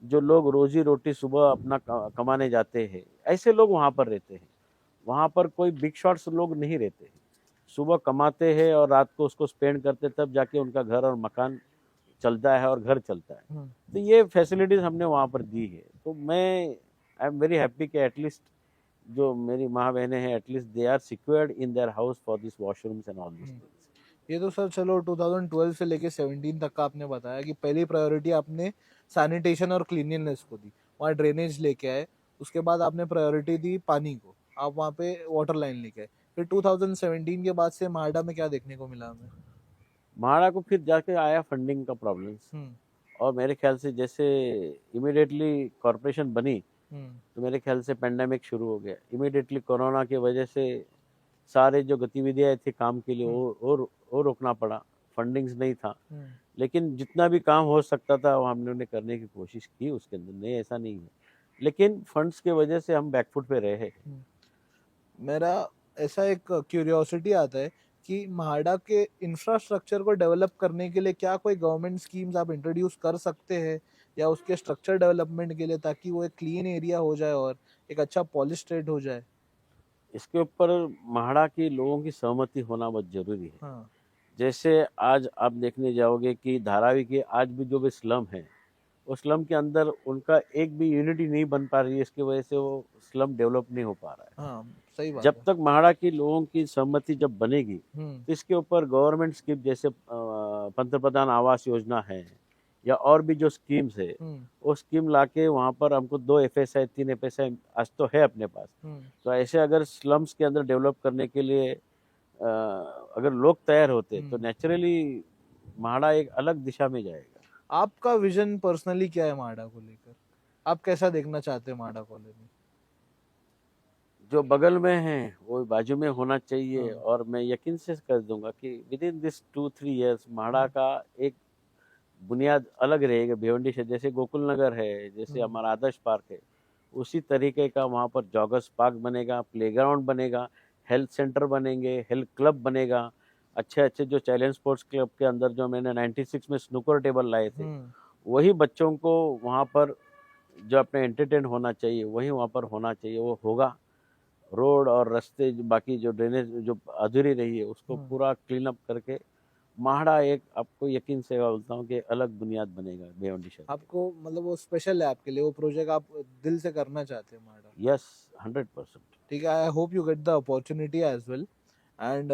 जो लोग रोजी रोटी सुबह अपना कमाने जाते हैं, ऐसे लोग वहाँ पर रहते हैं। वहाँ पर कोई बिग शॉट्स लोग नहीं रहते हैं। सुबह कमाते हैं और रात को उसको स्पेंड करते, तब जाके उनका घर और मकान चलता है और घर चलता है। तो ये फैसिलिटीज हमने वहाँ पर दी है। तो मैं आई एम वेरी हैप्पी कि एटलीस्ट जो मेरी माँ बहनें हैं, at least they are secured in their house for this washrooms and all this things. ये तो सर चलो 2012 से लेके 17 तक का आपने बताया कि पहली प्रायोरिटी आपने सैनिटेशन और क्लीनलीनेस को दी, वहाँ ड्रेनेज लेके आए। उसके बाद आपने प्रायोरिटी दी पानी को, आप वहाँ पे वाटर लाइन लेके आए। फिर 2017 के बाद से मारडा में क्या देखने को मिला हमें? महाड़ा को फिर जाके आया फंडिंग का प्रॉब्लम्स, और मेरे ख्याल से जैसे इमिडिएटली कॉरपोरेशन बनी तो मेरे ख्याल से पेंडेमिक शुरू हो गया। इमिडिएटली कोरोना की वजह से सारे जो गतिविधियां थी काम के लिए वो रोकना पड़ा, फंडिंग्स नहीं था। लेकिन जितना भी काम हो सकता था वो हमने करने की कोशिश की उसके अंदर, नहीं ऐसा नहीं है, लेकिन फंड्स के वजह से हम बैकफुट पे रहे। मेरा ऐसा एक क्यूरियोसिटी आता है कि महाड़ा के इंफ्रास्ट्रक्चर को डेवलप करने के लिए क्या कोई गवर्नमेंट स्कीम्स आप इंट्रोड्यूस कर सकते हैं या उसके स्ट्रक्चर डेवलपमेंट के लिए, ताकि वो एक क्लीन एरिया हो जाए और एक अच्छा पॉलिश स्टेट हो जाए? इसके ऊपर महाड़ा के लोगों की सहमति होना बहुत जरूरी है। हाँ। जैसे आज आप देखने जाओगे कि धारावी के आज भी जो भी स्लम है, उस स्लम के अंदर उनका एक भी यूनिटी नहीं बन पा रही है, इसकी वजह से वो स्लम डेवलप नहीं हो पा रहा है। हाँ, सही बात जब है। तक महाड़ा की लोगों की सहमति जब बनेगी तो इसके ऊपर गवर्नमेंट स्कीम जैसे पंतप्रधान आवास योजना है या और भी जो स्कीम्स है, वो स्कीम लाके वहाँ पर हमको 2 FSI 3 FSI आज तो है अपने पास। तो ऐसे अगर स्लम्स के अंदर डेवलप करने के लिए अगर लोग तैयार होते तो नेचुरली महाड़ा एक अलग दिशा में जाएगा। आपका विजन पर्सनली क्या है माडा को लेकर? आप कैसा देखना चाहते हैं माडा कॉलोनी? जो बगल में है वो बाजू में होना चाहिए। और मैं यकीन से कर दूंगा कि विद इन दिस 2-3 ईयर्स माड़ा का एक बुनियाद अलग रहेगा भिवंडी से। जैसे गोकुल नगर है, जैसे हमारा आदर्श पार्क है, उसी तरीके का वहाँ पर जॉगर्स पार्क बनेगा, प्लेग्राउंड बनेगा, हेल्थ सेंटर बनेंगे, हेल्थ क्लब बनेगा। अच्छे अच्छे जो चैलेंज स्पोर्ट्स क्लब के अंदर जो मैंने 96 में स्नूकर टेबल लाए थे, वही बच्चों को वहाँ पर जो अपने एंटरटेन होना चाहिए वही वहाँ पर होना चाहिए, वो होगा। रोड और रास्ते बाकी जो ड्रेनेज जो अधूरी रही है उसको पूरा क्लीन अप करके माहड़ा एक, आपको यकीन से बोलता हूँ कि अलग बुनियाद बनेगा भिवंडी शहर। आपको मतलब वो स्पेशल है आपके लिए, वो प्रोजेक्ट आप दिल से करना चाहते हैं माहड़ा? यस, 100%। ठीक है, I hope you get the opportunity as well. And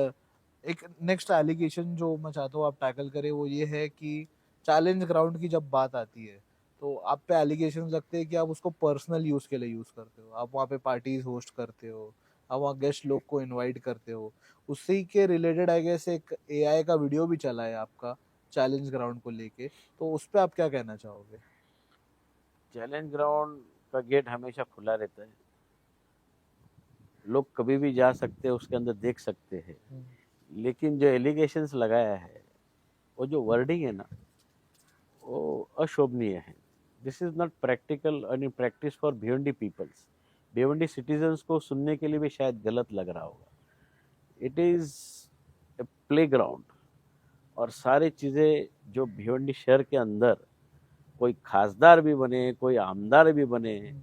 एक नेक्स्ट एलिगेशन जो मैं चाहता हूँ आप टैकल करें वो ये है कि चैलेंज ग्राउंड की जब बात आती है तो आप पे एलिगेशन लगते हैं कि आप उसको पर्सनल यूज़ के लिए यूज़ करते हो, आप वहाँ पे पार्टीज होस्ट करते हो, आप वहाँ गेस्ट लोग को इनवाइट करते हो। उसी के रिलेटेड आई गेस एक AI का वीडियो भी चला है आपका चैलेंज ग्राउंड को लेके, तो उस पर आप क्या कहना चाहोगे? चैलेंज ग्राउंड का गेट हमेशा खुला रहता है, लोग कभी भी जा सकते हैं, उसके अंदर देख सकते हैं। लेकिन जो एलिगेशंस लगाया है, वो जो वर्डिंग है ना, वो अशोभनीय है। दिस इज नॉट प्रैक्टिकल और in practice for Bhiwandi peoples. Bhiwandi citizens को सुनने के लिए भी शायद गलत लग रहा होगा। It is a play ground, और सारी चीज़ें जो भिवंडी शहर के अंदर कोई खासदार भी बने, कोई आमदार भी बने,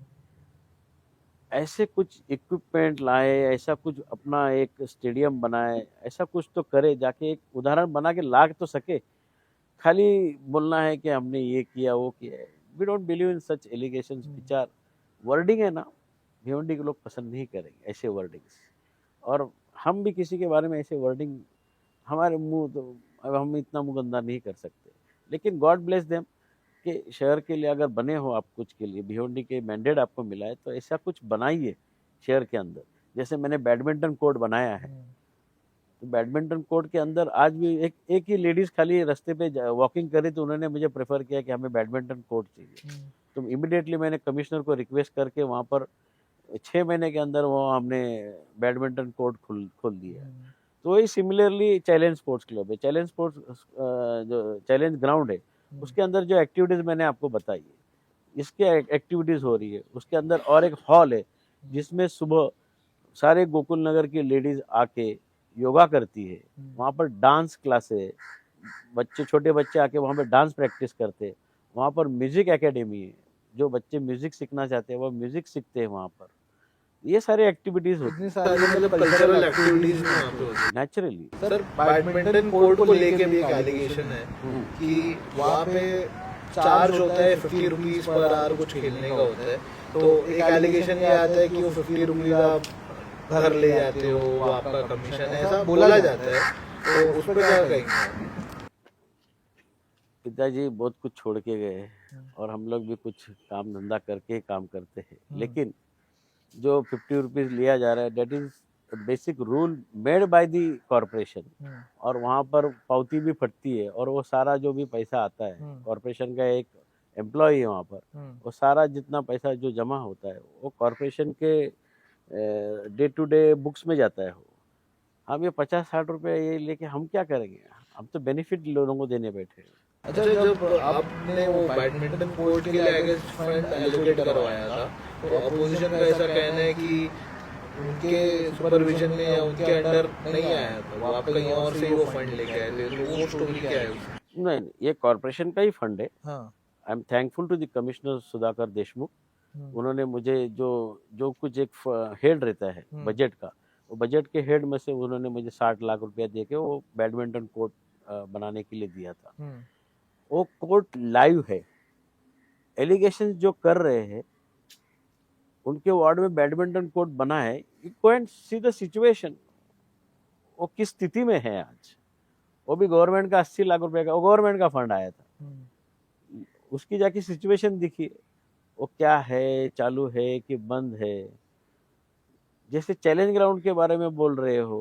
ऐसे कुछ इक्विपमेंट लाए, ऐसा कुछ अपना एक स्टेडियम बनाए, ऐसा कुछ तो करे, जाके एक उदाहरण बना के ला तो सके। खाली बोलना है कि हमने ये किया वो किया है। We don't believe in such allegations. विचार वर्डिंग है ना, भिवंडी के लोग पसंद नहीं करेंगे ऐसे वर्डिंग्स, और हम भी किसी के बारे में ऐसे वर्डिंग, हमारे मुंह तो अब हम इतना मुंह गंदा नहीं कर सकते। लेकिन गॉड ब्लेस देम कि शहर के लिए अगर बने हो आप कुछ के लिए, भिवंडी के मैंडेट आपको मिला है तो ऐसा कुछ बनाइए शहर के अंदर। जैसे मैंने बैडमिंटन कोर्ट बनाया है, तो बैडमिंटन कोर्ट के अंदर आज भी एक ही लेडीज खाली रास्ते पे वॉकिंग करी तो उन्होंने मुझे प्रेफर किया कि हमें बैडमिंटन कोर्ट चाहिए। तो इमिडिएटली मैंने कमिश्नर को रिक्वेस्ट करके वहाँ पर 6 महीने के अंदर वो हमने बैडमिंटन कोर्ट खोल दिया। तो वही सिमिलरली चैलेंज स्पोर्ट्स क्लब है, चैलेंज स्पोर्ट्स जो चैलेंज ग्राउंड है उसके अंदर जो एक्टिविटीज़ मैंने आपको बताई है, इसके एक्टिविटीज़ हो रही है। उसके अंदर और एक हॉल है जिसमें सुबह सारे गोकुल नगर की लेडीज आके योगा करती है। वहाँ पर डांस क्लासेस, बच्चे छोटे बच्चे आके वहाँ पे डांस प्रैक्टिस करते हैं। वहाँ पर म्यूजिक एकेडमी है, जो बच्चे म्यूजिक सीखना चाहते हैं वो म्यूजिक सीखते हैं वहाँ पर। ये सारे एक्टिविटीज होती इतनी सारी मतलब कल्चरल एक्टिविटीज भी वहाँ पे होती है नेचुरली। है। सर बैडमिंटन कोर्ट को लेके भी एक एलिगेशन है कि वहाँ पे चार्ज होता है 50 रुपीज पर आवर कुछ खेलने का होता है। तो एक एलिगेशन ये आता है कि वो 50 रुपीज आप घर ले जाते हो, वो आपका कमीशन है, ऐसा बोला जाता है। तो उस पर क्या कहेंगे? पिताजी बहुत कुछ छोड़ के गए और हम लोग भी कुछ काम धंधा करके ही काम करते हैं, लेकिन जो 50 रुपीज लिया जा रहा है that is basic rule made by the corporation. और वहाँ पर पावती भी फटती है और वो सारा जो भी पैसा आता है, कॉरपोरेशन का एक एम्प्लॉय है वहाँ पर, वो सारा जितना पैसा जो जमा होता है वो कॉरपोरेशन के डे टू डे बुक्स में जाता है। हम ये 50-60 रुपए ये लेके हम क्या करेंगे? हम तो बेनिफिट लोगों को देने बैठे हैं। अच्छा, जब आपने वो बैडमिंटन कोर्ट के लिए आई गेस फंड एलोकेट करवाया था, तो अपोजिशन का ऐसा कहना है कि उनके सुपरविजन में या उनके अंडर नहीं आया था, वो आप कहीं और से वो फंड लेके आए थे, तो वो स्टोरी क्या है? नहीं, ये कॉर्पोरेशन का ही फंड है। हाँ। I am thankful to the commissioner Sudhakar Deshmukh. उन्होंने मुझे जो कुछ एक हेड रहता है बजट का, वो बजट के हेड में से उन्होंने मुझे 60 लाख रुपया दे के वो बैडमिंटन कोर्ट बनाने के लिए दिया था। वो कोर्ट लाइव है। एलिगेशन जो कर रहे हैं उनके वार्ड में बैडमिंटन कोर्ट बना है, you go and see the situation, वो किस स्थिति में है आज। वो भी गवर्नमेंट का 80 लाख रुपए का, वो गवर्नमेंट का फंड आया था। उसकी जाके सिचुएशन दिखिए, वो क्या है, चालू है कि बंद है। जैसे चैलेंज ग्राउंड के बारे में बोल रहे हो,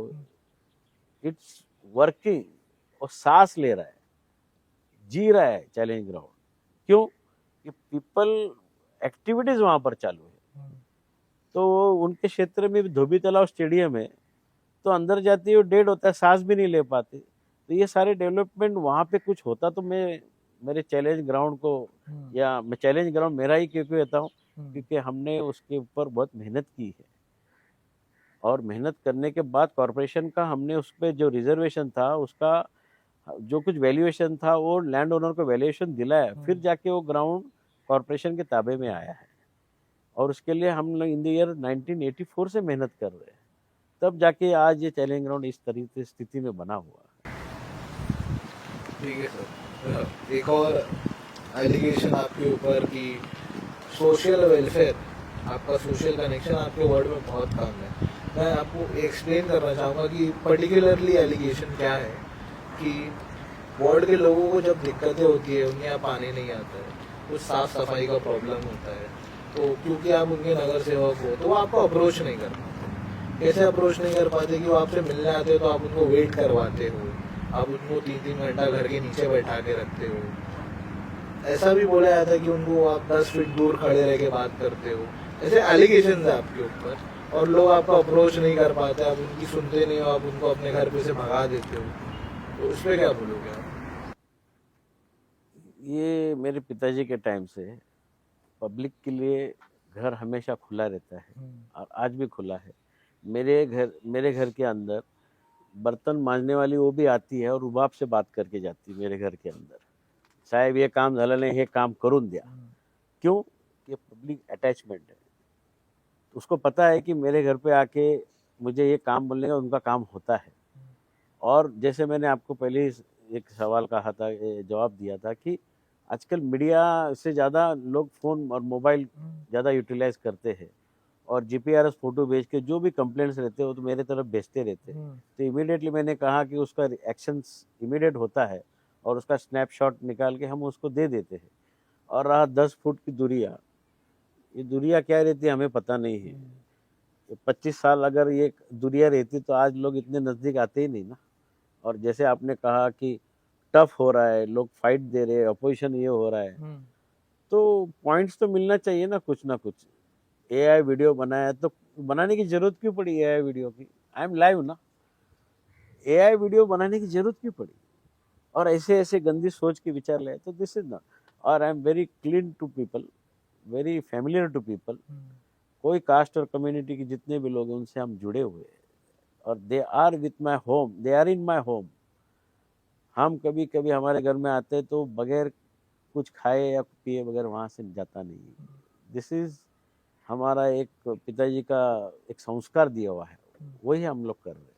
इट्स वर्किंग, और सांस ले रहा है, जी रहा है चैलेंज ग्राउंड। क्यों? कि पीपल एक्टिविटीज वहां पर चालू है। तो उनके क्षेत्र में धोबी तालाब स्टेडियम है, तो अंदर जाती है डेड होता है, सांस भी नहीं ले पाते। तो ये सारे डेवलपमेंट वहां पे कुछ होता तो मैं मेरे चैलेंज ग्राउंड को, या मैं चैलेंज ग्राउंड मेरा ही क्यों कहता हूँ, क्योंकि हमने उसके ऊपर बहुत मेहनत की है। और मेहनत करने के बाद कॉरपोरेशन का हमने उस पर जो रिजर्वेशन था, उसका जो कुछ वैल्यूएशन था, वो लैंड ओनर को वैल्यूएशन दिलाया, फिर जाके वो ग्राउंड कॉरपोरेशन के ताबे में आया है। और उसके लिए हम लोग इन द ईयर 1984 से मेहनत कर रहे हैं, तब जाके आज ये चैलेंज ग्राउंड इस तरीके स्थिति में बना हुआ है। ठीक है सर, एक और एलिगेशन आपके ऊपर कि सोशल वेलफेयर, आपका सोशल कनेक्शन आपके वर्ड में बहुत कम है। मैं आपको एक्सप्लेन करना चाहूँगा कि पर्टिकुलरली एलिगेशन क्या है, कि वार्ड के लोगों को जब दिक्कतें होती है, उनके यहाँ पानी नहीं आता है, कुछ साफ सफाई का प्रॉब्लम होता है, तो क्योंकि आप उनके नगर सेवक हो तो वो आपको अप्रोच नहीं कर पाते। कैसे अप्रोच नहीं कर पाते? कि वो आपसे मिलने आते हो तो आप उनको वेट करवाते हो, आप उनको 3-3 घंटा घर के नीचे बैठा के रखते हो। ऐसा भी बोला जाता है कि उनको आप 10 फीट दूर खड़े रह के बात करते हो। ऐसे एलिगेशन है आपके ऊपर, और लोग आपको अप्रोच नहीं कर पाते, आप उनकी सुनते नहीं हो, आप उनको अपने घर पे से भगा देते हो। तो उस पर क्या बोलोगे आप? ये मेरे पिताजी के टाइम से पब्लिक के लिए घर हमेशा खुला रहता है, और आज भी खुला है। मेरे घर के अंदर बर्तन मांजने वाली वो भी आती है और रुबाब से बात करके जाती है मेरे घर के अंदर, साहब ये काम झालं नाही, हे काम करून द्या। क्यों? ये पब्लिक अटैचमेंट है। उसको पता है कि मेरे घर पे आके मुझे ये काम बोलने का उनका काम होता है। और जैसे मैंने आपको पहले ही एक सवाल कहा था, जवाब दिया था कि आजकल मीडिया से ज़्यादा लोग फ़ोन और मोबाइल ज़्यादा यूटिलाइज करते हैं, और जीपीआरएस फ़ोटो भेज के जो भी कंप्लेंट्स रहते हैं वो तो मेरे तरफ भेजते रहते हैं। तो इमीडिएटली मैंने कहा कि उसका एक्शंस इमीडिएट होता है, और उसका स्नैपशॉट निकाल के हम उसको दे देते हैं। और रहा 10 फुट की दूरियाँ, ये दूरियाँ क्या रहती है हमें पता नहीं है। 25 साल अगर ये दुनिया रहती तो आज लोग इतने नज़दीक आते ही नहीं ना। और जैसे आपने कहा कि टफ हो रहा है, लोग फाइट दे रहे हैं, अपोजिशन ये हो रहा है, तो पॉइंट्स तो मिलना चाहिए ना कुछ ना कुछ। एआई वीडियो बनाया तो बनाने की जरूरत क्यों पड़ी एआई वीडियो की? आई एम लाइव ना, एआई वीडियो बनाने की जरूरत क्यों पड़ी? और ऐसे ऐसे गंदी सोच के विचार लाए तो दिस इज नॉट। और I am very clean to people, very familiar to people. कोई कास्ट और कम्युनिटी के जितने भी लोग हैं उनसे हम जुड़े हुए हैं और they are with my home, they are in my home. हम कभी कभी हमारे घर में आते तो बगैर कुछ खाए या पिए बगैर वहाँ से जाता नहीं है। दिस इज हमारा एक पिताजी का एक संस्कार दिया हुआ है, वही हम लोग कर रहे हैं।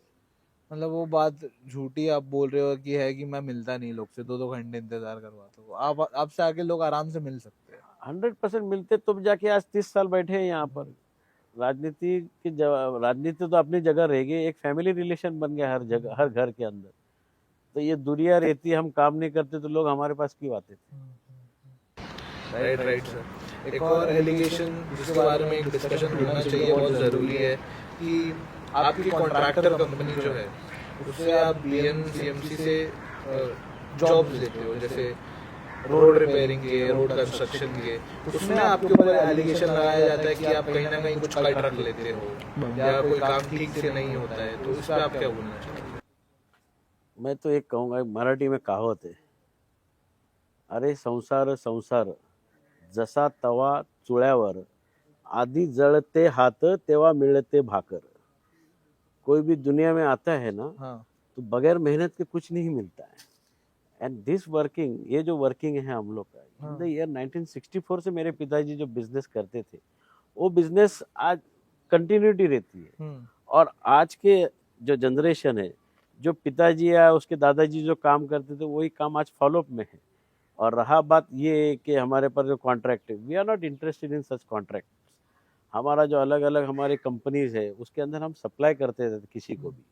मतलब वो बात झूठी आप बोल रहे हो कि है कि मैं मिलता नहीं लोग से, 2-2 घंटे इंतजार करवाता हूँ, आप आपसे आके लोग आराम से मिल सकते हैं। 100% मिलते तब जाके आज 30 साल बैठे हैं यहाँ पर। राजनीति तो अपनी जगह रह गई, एक फैमिली रिलेशन बन गया हर जगह, हर घर के अंदर। तो ये दुनिया रहती, हम काम नहीं करते तो लोग हमारे पास क्यों आते थे? Right sir. एक और एलिगेशन जिसके बारे में एक डिस्कशन होना चाहिए, बहुत ज़रूरी है, कि आपकी कॉन्ट्रैक्टर कंपनी जो है उससे आप बीएमसीएमसी से जॉब लेते हो, जैसे रोड रिपेयरिंग के, रोड कंस्ट्रक्शन के, उसमें आपके ऊपर एलिगेशन लगाया जाता है कि आप कहीं ना कहीं कुछ कट रख लेते हो या कोई काम ठीक से नहीं होता है, तो इस पर आप क्या बोलना चाहेंगे? मैं तो एक कहूँगा, मराठी में कहावत है, अरे संसार संसार जसा तवा चुळ्यावर, आधी जळते हात तेव्हा मिळते भाकर। कोई भी दुनिया में आता है ना, हाँ, तो बगैर मेहनत के कुछ नहीं मिलता है। एंड दिस वर्किंग, ये जो वर्किंग है हम लोग का, इन द ईयर 1964 से मेरे पिताजी जो बिजनेस करते थे, वो बिजनेस आज कंटिन्यूटी रहती है। और आज के जो जनरेशन है, जो पिताजी या उसके दादाजी जो काम करते थे वही काम आज फॉलोअप में है। और रहा बात ये कि हमारे पर जो कॉन्ट्रैक्ट है, we are not interested in such contract. हमारा जो अलग अलग हमारी कंपनीज है उसके अंदर हम सप्लाई करते थे किसी को भी,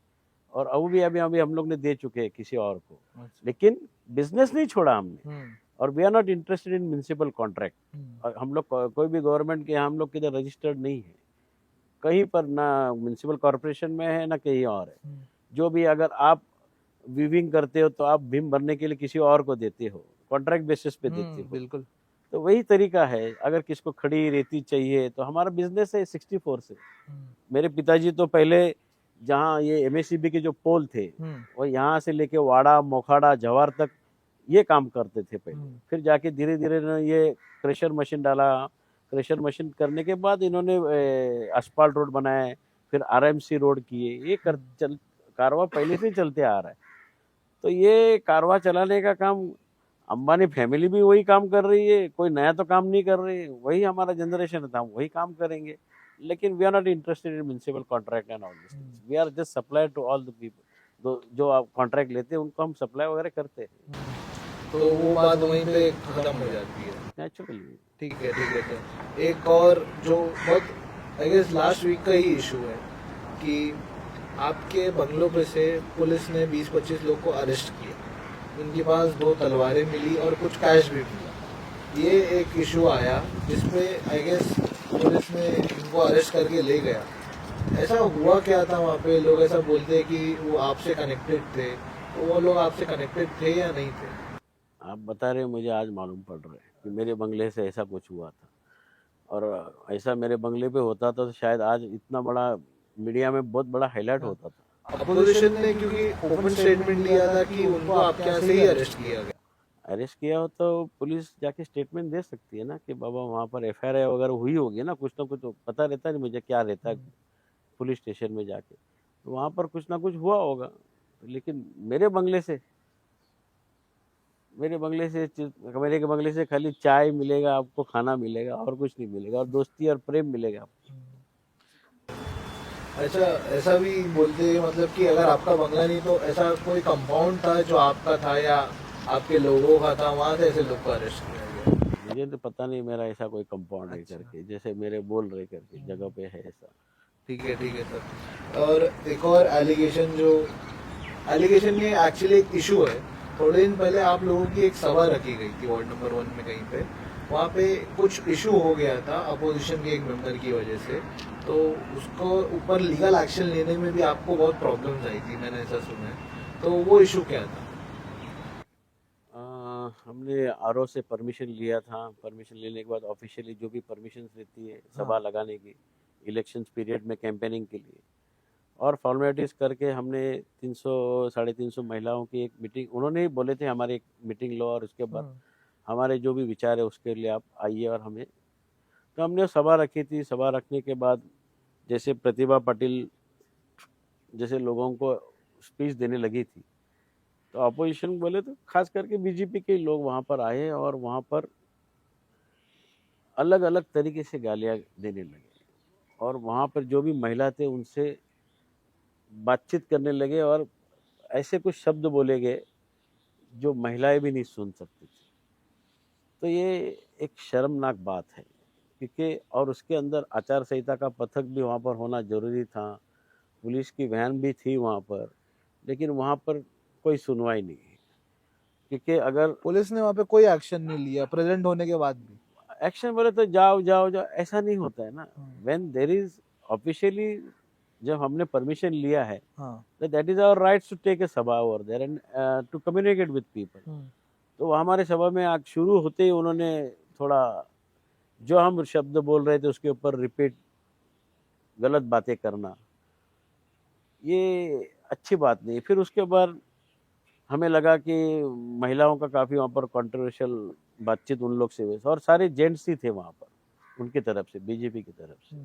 और अब भी अभी अभी हम लोग ने दे चुके हैं किसी और को, लेकिन बिजनेस नहीं छोड़ा हमने। और we are not interested in municipal contract. और हम लोग कोई भी गवर्नमेंट के हम लोग किधर रजिस्टर्ड नहीं है कहीं पर, ना म्यूनिसिपल कॉर्पोरेशन में है ना कहीं और है। जो भी अगर आप वीविंग करते हो तो आप भीम भरने के लिए किसी और को देते हो, कॉन्ट्रैक्ट बेसिस पे देते हो। बिल्कुल। तो वही तरीका है, अगर किसको खड़ी रेती चाहिए तो हमारा बिजनेस है 64 से। मेरे पिताजी तो पहले जहाँ ये एमएससीबी के जो पोल थे वो यहाँ से लेके वाड़ा, मोखाड़ा, जवार तक ये काम करते थे पहले। फिर जाके धीरे धीरे ये क्रेशर मशीन डाला, क्रेशर मशीन करने के बाद इन्होंने asphalt रोड बनाए, फिर आरएमसी रोड किए। ये कारवा पहले से चलते आ रहा है। तो ये कारवा चलाने का काम अंबानी फैमिली भी वही काम कर रही है, कोई नया तो काम नहीं कर रही है, वही हमारा जनरेशन था, हम वही काम करेंगे। लेकिन we are not interested in municipal contract and all this things. We are just supply to all the people. जो आप कॉन्ट्रैक्ट लेते हैं उनको हम सप्लाई वगैरह करते हैं। तो वो बात वहीं पे खत्म हो जाती है। नेचुरली। ठीक है सर। एक और जो बहुत आई गेस लास्ट वीक का ही इशू है कि आपके बंगलों पे से पुलिस ने 20-25 लोग को अरेस्ट किया, उनके पास 2 तलवारें मिली और कुछ कैश भी मिला। ये एक इशू आया जिसपे आई गेस पुलिस ने इनको अरेस्ट करके ले गया। ऐसा हुआ क्या था वहाँ पे? लोग ऐसा बोलते हैं कि वो आपसे कनेक्टेड थे, तो वो लोग आपसे कनेक्टेड थे या नहीं थे? आप बता रहे हैं, मुझे आज मालूम पड़ रहा है कि मेरे बंगले से ऐसा कुछ हुआ था। और ऐसा मेरे बंगले पे होता तो शायद आज इतना बड़ा मीडिया में बहुत बड़ा हाईलाइट होता था। अपोजिशन ने क्योंकि ओपन स्टेटमेंट दिया था कि उनको आपके यहाँ से ही अरेस्ट किया गया। अरेस्ट किया हो तो पुलिस जाके स्टेटमेंट दे सकती है ना कि बाबा वहाँ पर एफआईआर वगैरह हुई होगी ना, कुछ ना कुछ तो पता रहता है मुझे क्या रहता है पुलिस स्टेशन में जाके, तो वहाँ पर कुछ ना कुछ हुआ होगा। लेकिन मेरे बंगले से मेरे के बंगले से खाली चाय मिलेगा आपको, खाना मिलेगा और कुछ नहीं मिलेगा, और दोस्ती और प्रेम मिलेगा आपको। अच्छा, ऐसा भी बोलते हैं मतलब कि अगर आपका बंगला नहीं तो ऐसा कोई कंपाउंड था जो आपका था या आपके लोगों का था, वहाँ से ऐसे लोग को अरेस्ट किया गया? मुझे तो पता नहीं मेरा ऐसा कोई कंपाउंड है करके, जैसे मेरे बोल रहे करके जगह पे है ऐसा। ठीक है सर। और एक और एलिगेशन ये एक्चुअली एक इशू है। थोड़े दिन पहले आप लोगों की एक सभा रखी गई थी वार्ड नंबर 1 में कहीं पे, वहाँ पे कुछ इशू हो गया था अपोजिशन के एक मेंबर की वजह से, तो उसको ऊपर लीगल एक्शन लेने में भी आपको बहुत प्रॉब्लम्स आई थी, मैंने ऐसा सुना है। तो वो इशू क्या था? हमने आरओ से परमिशन लिया था। परमिशन लेने के बाद ऑफिशियली जो भी परमिशन रहती है सभा हाँ। लगाने की, इलेक्शंस पीरियड में कैंपेनिंग के लिए, और फॉर्मेलिटीज़ करके हमने 300 350 महिलाओं की एक मीटिंग, उन्होंने ही बोले थे हमारी एक मीटिंग लो और उसके बाद हमारे जो भी विचार है उसके लिए आप आइए और हमें, तो हमने सभा रखी थी। सभा रखने के बाद जैसे प्रतिभा पाटिल जैसे लोगों को स्पीच देने लगी थी, तो अपोजिशन बोले तो खास करके बीजेपी के लोग वहाँ पर आए और वहाँ पर अलग अलग तरीके से गालियाँ देने लगे, और वहाँ पर जो भी महिला थे उनसे बातचीत करने लगे और ऐसे कुछ शब्द बोले गए जो महिलाएं भी नहीं सुन सकती थी। तो ये एक शर्मनाक बात है, क्योंकि और उसके अंदर आचार संहिता का पथक भी वहाँ पर होना जरूरी था, पुलिस की वैन भी थी वहाँ पर, लेकिन वहाँ पर कोई सुनवाई नहीं है। क्योंकि अगर पुलिस ने वहाँ पे कोई एक्शन नहीं लिया प्रेजेंट होने के बाद भी। एक्शन बोले तो जाओ जाओ जाओ, ऐसा नहीं होता है ना। व्हेन देयर इज ऑफिशियली, जब हमने परमिशन लिया है, हाँ। That is our rights to take a सभा over there and to communicate with people. तो हमारे सभा में आज शुरू होते ही उन्होंने थोड़ा जो हम शब्द बोल रहे थे उसके ऊपर रिपीट गलत बातें करना, ये अच्छी बात नहीं। फिर उसके बाद हमें लगा कि महिलाओं का काफ़ी वहाँ पर कंट्रोवर्शियल बातचीत उन लोग से हुई, और सारे जेंट्स ही थे वहाँ पर उनकी तरफ से, बीजेपी की तरफ से।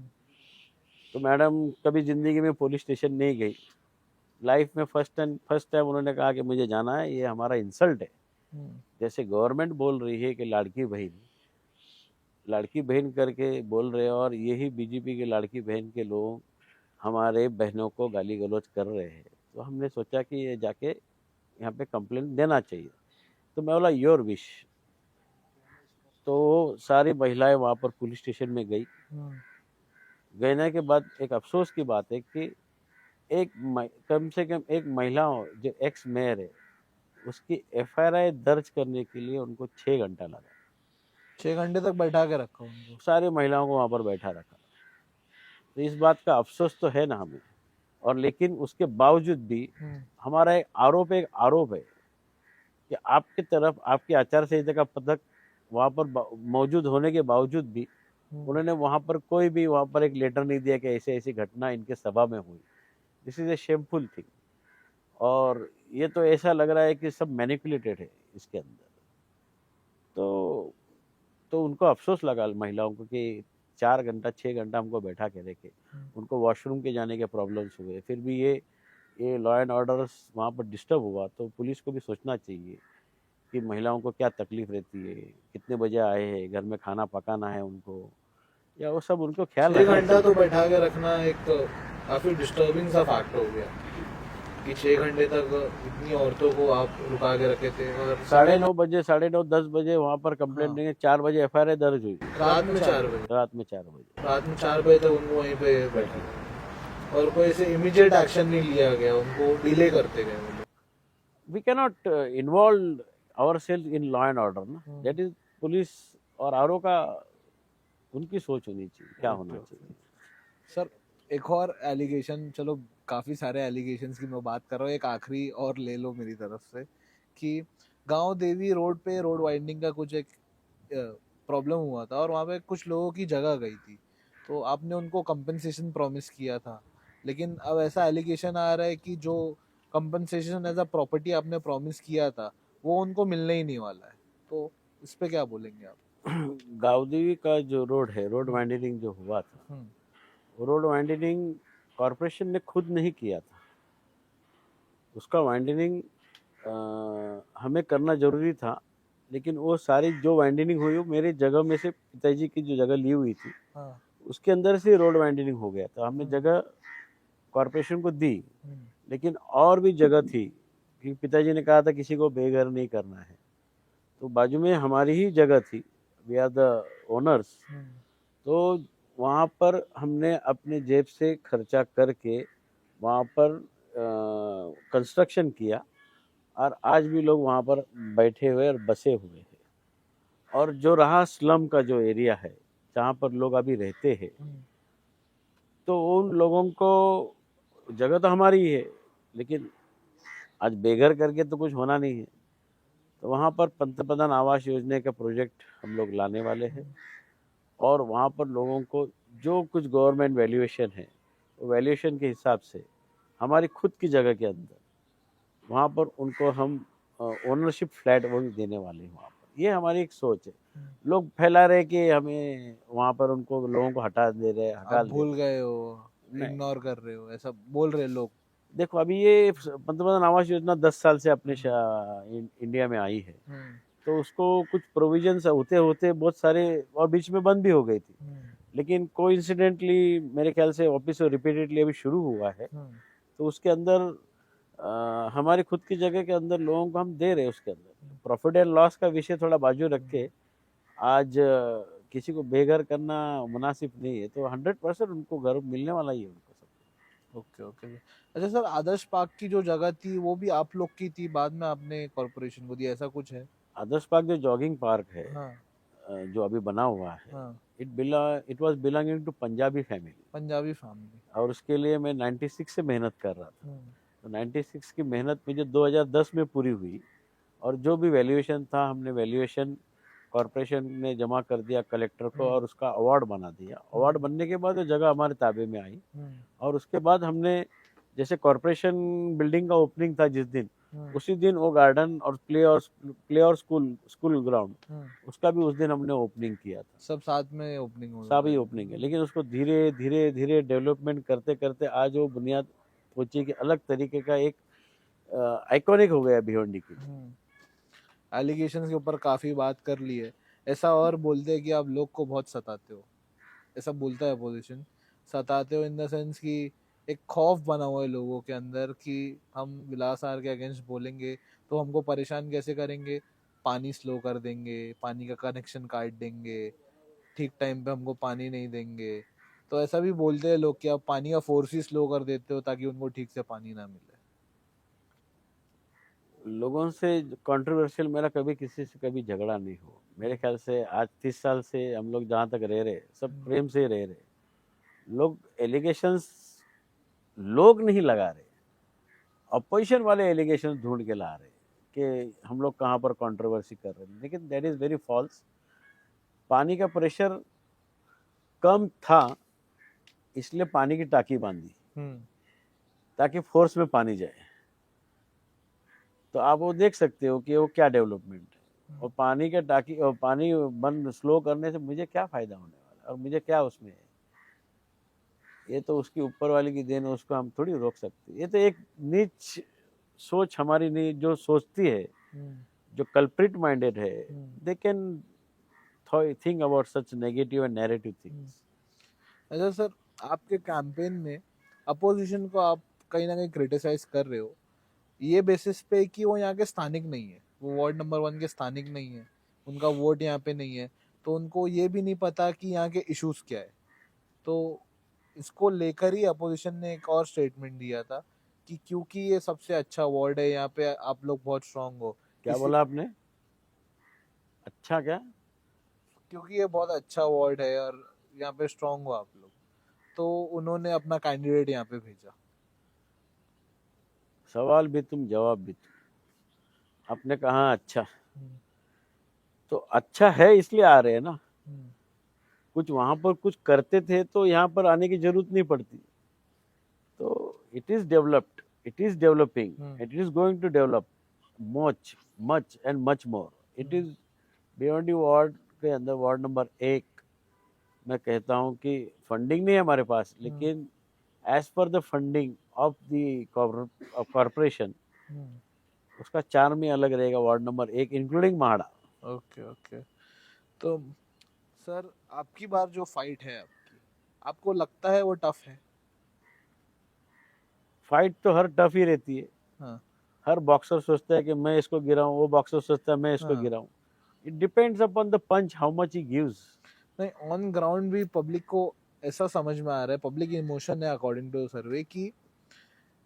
तो मैडम कभी ज़िंदगी में पुलिस स्टेशन नहीं गई, लाइफ में फर्स्ट टाइम उन्होंने कहा कि मुझे जाना है, ये हमारा इंसल्ट है। जैसे गवर्नमेंट बोल रही है कि लाड़की बहन करके बोल रहे हैं, और यही बीजेपी के लाड़की बहन के लोग हमारे बहनों को गाली गलौज कर रहे हैं। तो हमने सोचा कि ये जाके यहाँ पे कंप्लेंट देना चाहिए। तो मैं बोला योर विश। तो सारी महिलाएं वहाँ पर पुलिस स्टेशन में गई। गए के बाद एक अफसोस की बात है कि कम से कम एक महिला जो एक्स मेयर है, उसकी एफआईआर दर्ज करने के लिए उनको 6 घंटा लगा। 6 घंटे तक बैठा के रखा उनको, सारी महिलाओं को वहाँ पर बैठा रखा। तो इस बात का अफसोस तो है ना हमें। और लेकिन उसके बावजूद भी हमारा एक आरोप है कि आपकी तरफ आपकी आचार संहिता का पथक वहाँ पर मौजूद होने के बावजूद भी उन्होंने वहाँ पर कोई भी वहाँ पर एक लेटर नहीं दिया कि ऐसे ऐसी घटना इनके सभा में हुई। This is a shameful thing. और ये तो ऐसा लग रहा है कि सब मैनिपुलेटेड है इसके अंदर। तो उनको अफसोस लगा महिलाओं को कि 6 घंटा हमको बैठा के रखे, उनको वॉशरूम के जाने के प्रॉब्लम्स हुए, फिर भी ये लॉ एंड ऑर्डर वहाँ पर डिस्टर्ब हुआ। तो पुलिस को भी सोचना चाहिए कि महिलाओं को क्या तकलीफ रहती है, कितने बजे आए हैं, घर में खाना पकाना है उनको, या वो सब उनको ख्याल 6 घंटा तो बैठा के रखना एक तो काफी डिस्टर्बिंग सा फैक्ट हो गया कि 6 घंटे तक इतनी औरतों को आप रुका के रखे थे। और 9:30 बजे 9:30 10 बजे वहाँ पर कंप्लेंट देंगे, 4 बजे एफआईआर दर्ज हुई। रात में 4 बजे रात में 4 बजे रात में 4 बजे तक उनको वहीं पे बैठा और कोई ऐसे इमीडिएट एक्शन नहीं लिया गया, उनको डिले करते गए। We cannot involve ourselves in law and order ना, that is पुलिस और आरओ का उनकी सोच होनी चाहिए क्या होना चाहिए। सर एक और एलिगेशन, चलो काफ़ी सारे एलिगेशंस की मैं बात कर रहा हूँ, एक आखिरी और ले लो मेरी तरफ से कि गांव देवी रोड पे रोड वाइंडिंग का कुछ एक प्रॉब्लम हुआ था और वहाँ पे कुछ लोगों की जगह गई थी, तो आपने उनको कंपनसेशन प्रॉमिस किया था, लेकिन अब ऐसा एलिगेशन आ रहा है कि जो कंपनसेशन एज अ प्रॉपर्टी आपने प्रॉमिस किया था वो उनको मिलने ही नहीं वाला है, तो इस पे क्या बोलेंगे आप? गावदेवी का जो रोड है, रोड वाइंडनिंग जो हुआ था, रोड वाइंडनिंग कॉरपोरेशन ने खुद नहीं किया था। उसका वाइंडनिंग हमें करना जरूरी था, लेकिन वो सारी जो वाइंडनिंग हुई वो मेरे जगह में से पिताजी की जो जगह ली हुई थी उसके अंदर से रोड वाइंडनिंग हो गया था। हमने जगह कॉरपोरेशन को दी, लेकिन और भी जगह थी क्योंकि पिताजी ने कहा था किसी को बेघर नहीं करना है, तो बाजू में हमारी ही जगह थी, वी आर द ओनर्स। तो वहाँ पर हमने अपने जेब से खर्चा करके वहाँ पर कंस्ट्रक्शन किया और आज भी लोग वहाँ पर बैठे हुए और बसे हुए हैं। और जो रहा स्लम का जो एरिया है जहाँ पर लोग अभी रहते हैं, तो उन लोगों को जगह तो हमारी ही है, लेकिन आज बेघर करके तो कुछ होना नहीं है। तो वहाँ पर पंतप्रधान आवास योजना का प्रोजेक्ट हम लोग लाने वाले हैं, और वहाँ पर लोगों को जो कुछ गवर्नमेंट वैल्यूएशन है, वो वैल्यूएशन के हिसाब से हमारी खुद की जगह के अंदर वहाँ पर उनको हम ओनरशिप फ्लैट वो भी देने वाले हैं वहाँ पर। ये हमारी एक सोच है। लोग फैला रहे कि हमें वहाँ पर उनको लोगों को हटा दे रहे, आप हटा दे भूल गए हो, नहीं, इग्नोर कर रहे हो, ऐसा बोल रहे लोग। देखो अभी ये पंतप्रधान आवास योजना 10 साल से अपने इंडिया में आई है, तो उसको कुछ प्रोविजंस होते होते बहुत सारे और बीच में बंद भी हो गई थी, लेकिन कोइंसिडेंटली मेरे ख्याल से वापस रिपीटेडली अभी शुरू हुआ है। तो उसके अंदर हमारी खुद की जगह के अंदर लोगों को हम दे रहे हैं। उसके अंदर प्रॉफिट एंड लॉस का विषय थोड़ा बाजू रख के आज किसी को बेघर करना मुनासिब नहीं है, तो 100% उनको घर मिलने वाला ही है उनको सब। Okay okay. अच्छा सर, आदर्श पार्क की जो जगह थी वो भी आप लोग की थी, बाद में आपने कॉर्पोरेशन को दी, ऐसा कुछ है? आदर्श पार्क जो जॉगिंग पार्क है, हाँ जो अभी बना हुआ है, हाँ। It was belonging to Punjabi family, Punjabi family. और उसके लिए मैं 96 से मेहनत कर रहा था। तो 96 की मेहनत मुझे 2010 में पूरी हुई, और जो भी वैल्यूएशन था हमने वैल्यूएशन कॉरपोरेशन ने जमा कर दिया कलेक्टर को, और उसका अवार्ड बना दिया। अवार्ड बनने के बाद वो जगह हमारे ताबे में आई, और उसके बाद हमने जैसे कॉरपोरेशन बिल्डिंग का ओपनिंग था जिस दिन, उसी दिन वो गार्डन और प्ले और स्कूल ग्राउंड, उसका भी उस दिन हमने ओपनिंग किया था। सब साथ में ओपनिंग हो सब ही ओपनिंग है, लेकिन उसको धीरे धीरे धीरे डेवलपमेंट करते करते आज वो बुनियाद पहुंची कि अलग तरीके का एक आइकॉनिक हो गया भिवंडी की। एलिगेशंस के ऊपर काफी बात कर ली है। ऐसा और बोलते हैं कि आप लोग को बहुत सताते हो, ऐसा बोलता है अपोजिशन। सताते हो इन द सेंस कि एक खौफ बना हुआ है लोगों के अंदर कि हम विलास आर के अगेंस्ट बोलेंगे तो हमको परेशान कैसे करेंगे, पानी स्लो कर देंगे, पानी का कनेक्शन काट देंगे, ठीक टाइम पे हमको पानी नहीं देंगे। तो ऐसा भी बोलते हैं लोग कि आप पानी का फोर्स ही स्लो कर देते हो ताकि उनको ठीक से पानी ना मिले। लोगों से कंट्रोवर्शियल मेरा कभी किसी से कभी झगड़ा नहीं हो। मेरे ख्याल से आज 30 साल से हम लोग जहाँ तक रह रहे सब प्रेम से रह रहे। लोग एलिगेशंस लोग नहीं लगा रहे, अपोजिशन वाले एलिगेशन ढूंढ के ला रहे कि हम लोग कहाँ पर कंट्रोवर्सी कर रहे हैं, लेकिन दैट इज़ वेरी फॉल्स। पानी का प्रेशर कम था इसलिए पानी की टाकी बांधी ताकि फोर्स में पानी जाए। तो आप वो देख सकते हो कि वो क्या डेवलपमेंट है। और पानी के टाकी और पानी बंद स्लो करने से मुझे क्या फ़ायदा होने वाला है और मुझे क्या उसमें है। ये तो उसकी ऊपर वाले की देन है, उसको हम थोड़ी रोक सकते। ये तो एक नीच सोच हमारी नहीं जो सोचती है, जो कल्प्रिट माइंडेड है, they can think about such negative and narrative things. अच्छा सर, आपके कैंपेन में अपोजिशन को आप कहीं ना कहीं क्रिटिसाइज कर रहे हो ये बेसिस पे कि वो यहाँ के स्थानिक नहीं है, वो वार्ड नंबर 1 के स्थानिक नहीं है, उनका वोट यहाँ पे नहीं है, तो उनको ये भी नहीं पता कि यहाँ के इश्यूज क्या है। तो इसको लेकर ही अपोजिशन ने एक और स्टेटमेंट दिया था कि क्योंकि ये सबसे अच्छा वार्ड है, यहाँ पे आप लोग बहुत स्ट्रांग हो। क्या बोला आपने? अच्छा क्या? क्योंकि ये बहुत अच्छा वार्ड है और यहाँ पे स्ट्रांग हो आप लोग, तो उन्होंने अपना कैंडिडेट यहाँ पे भेजा। सवाल भी तुम जवाब भी तुम। आपने कहा अच्छा, तो अच्छा है इसलिए आ रहे हैं ना। कुछ वहां पर कुछ करते थे तो यहाँ पर आने की जरूरत नहीं पड़ती। तो it is developed, it is developing, it is going to develop much much and much more. It is Bhiwandi ward के अंदर वार्ड नंबर 1 मैं कहता हूँ कि फंडिंग नहीं है हमारे पास, लेकिन as per the funding of the corporation उसका चार्म ही अलग रहेगा। Ward number 1 including Mhada. Okay okay. तो सर, आपकी बार जो फाइट है आपको लगता है वो टफ है? फाइट तो हर टफ ही रहती है। हाँ। हर बॉक्सर सोचता है कि मैं इसको गिराऊं, वो बॉक्सर सोचता है मैं इसको गिराऊं। It depends upon the punch how much he gives. नहीं, ऑन ग्राउंड भी पब्लिक को ऐसा समझ में आ रहा है, पब्लिक इमोशन है अकॉर्डिंग टू सर्वे, कि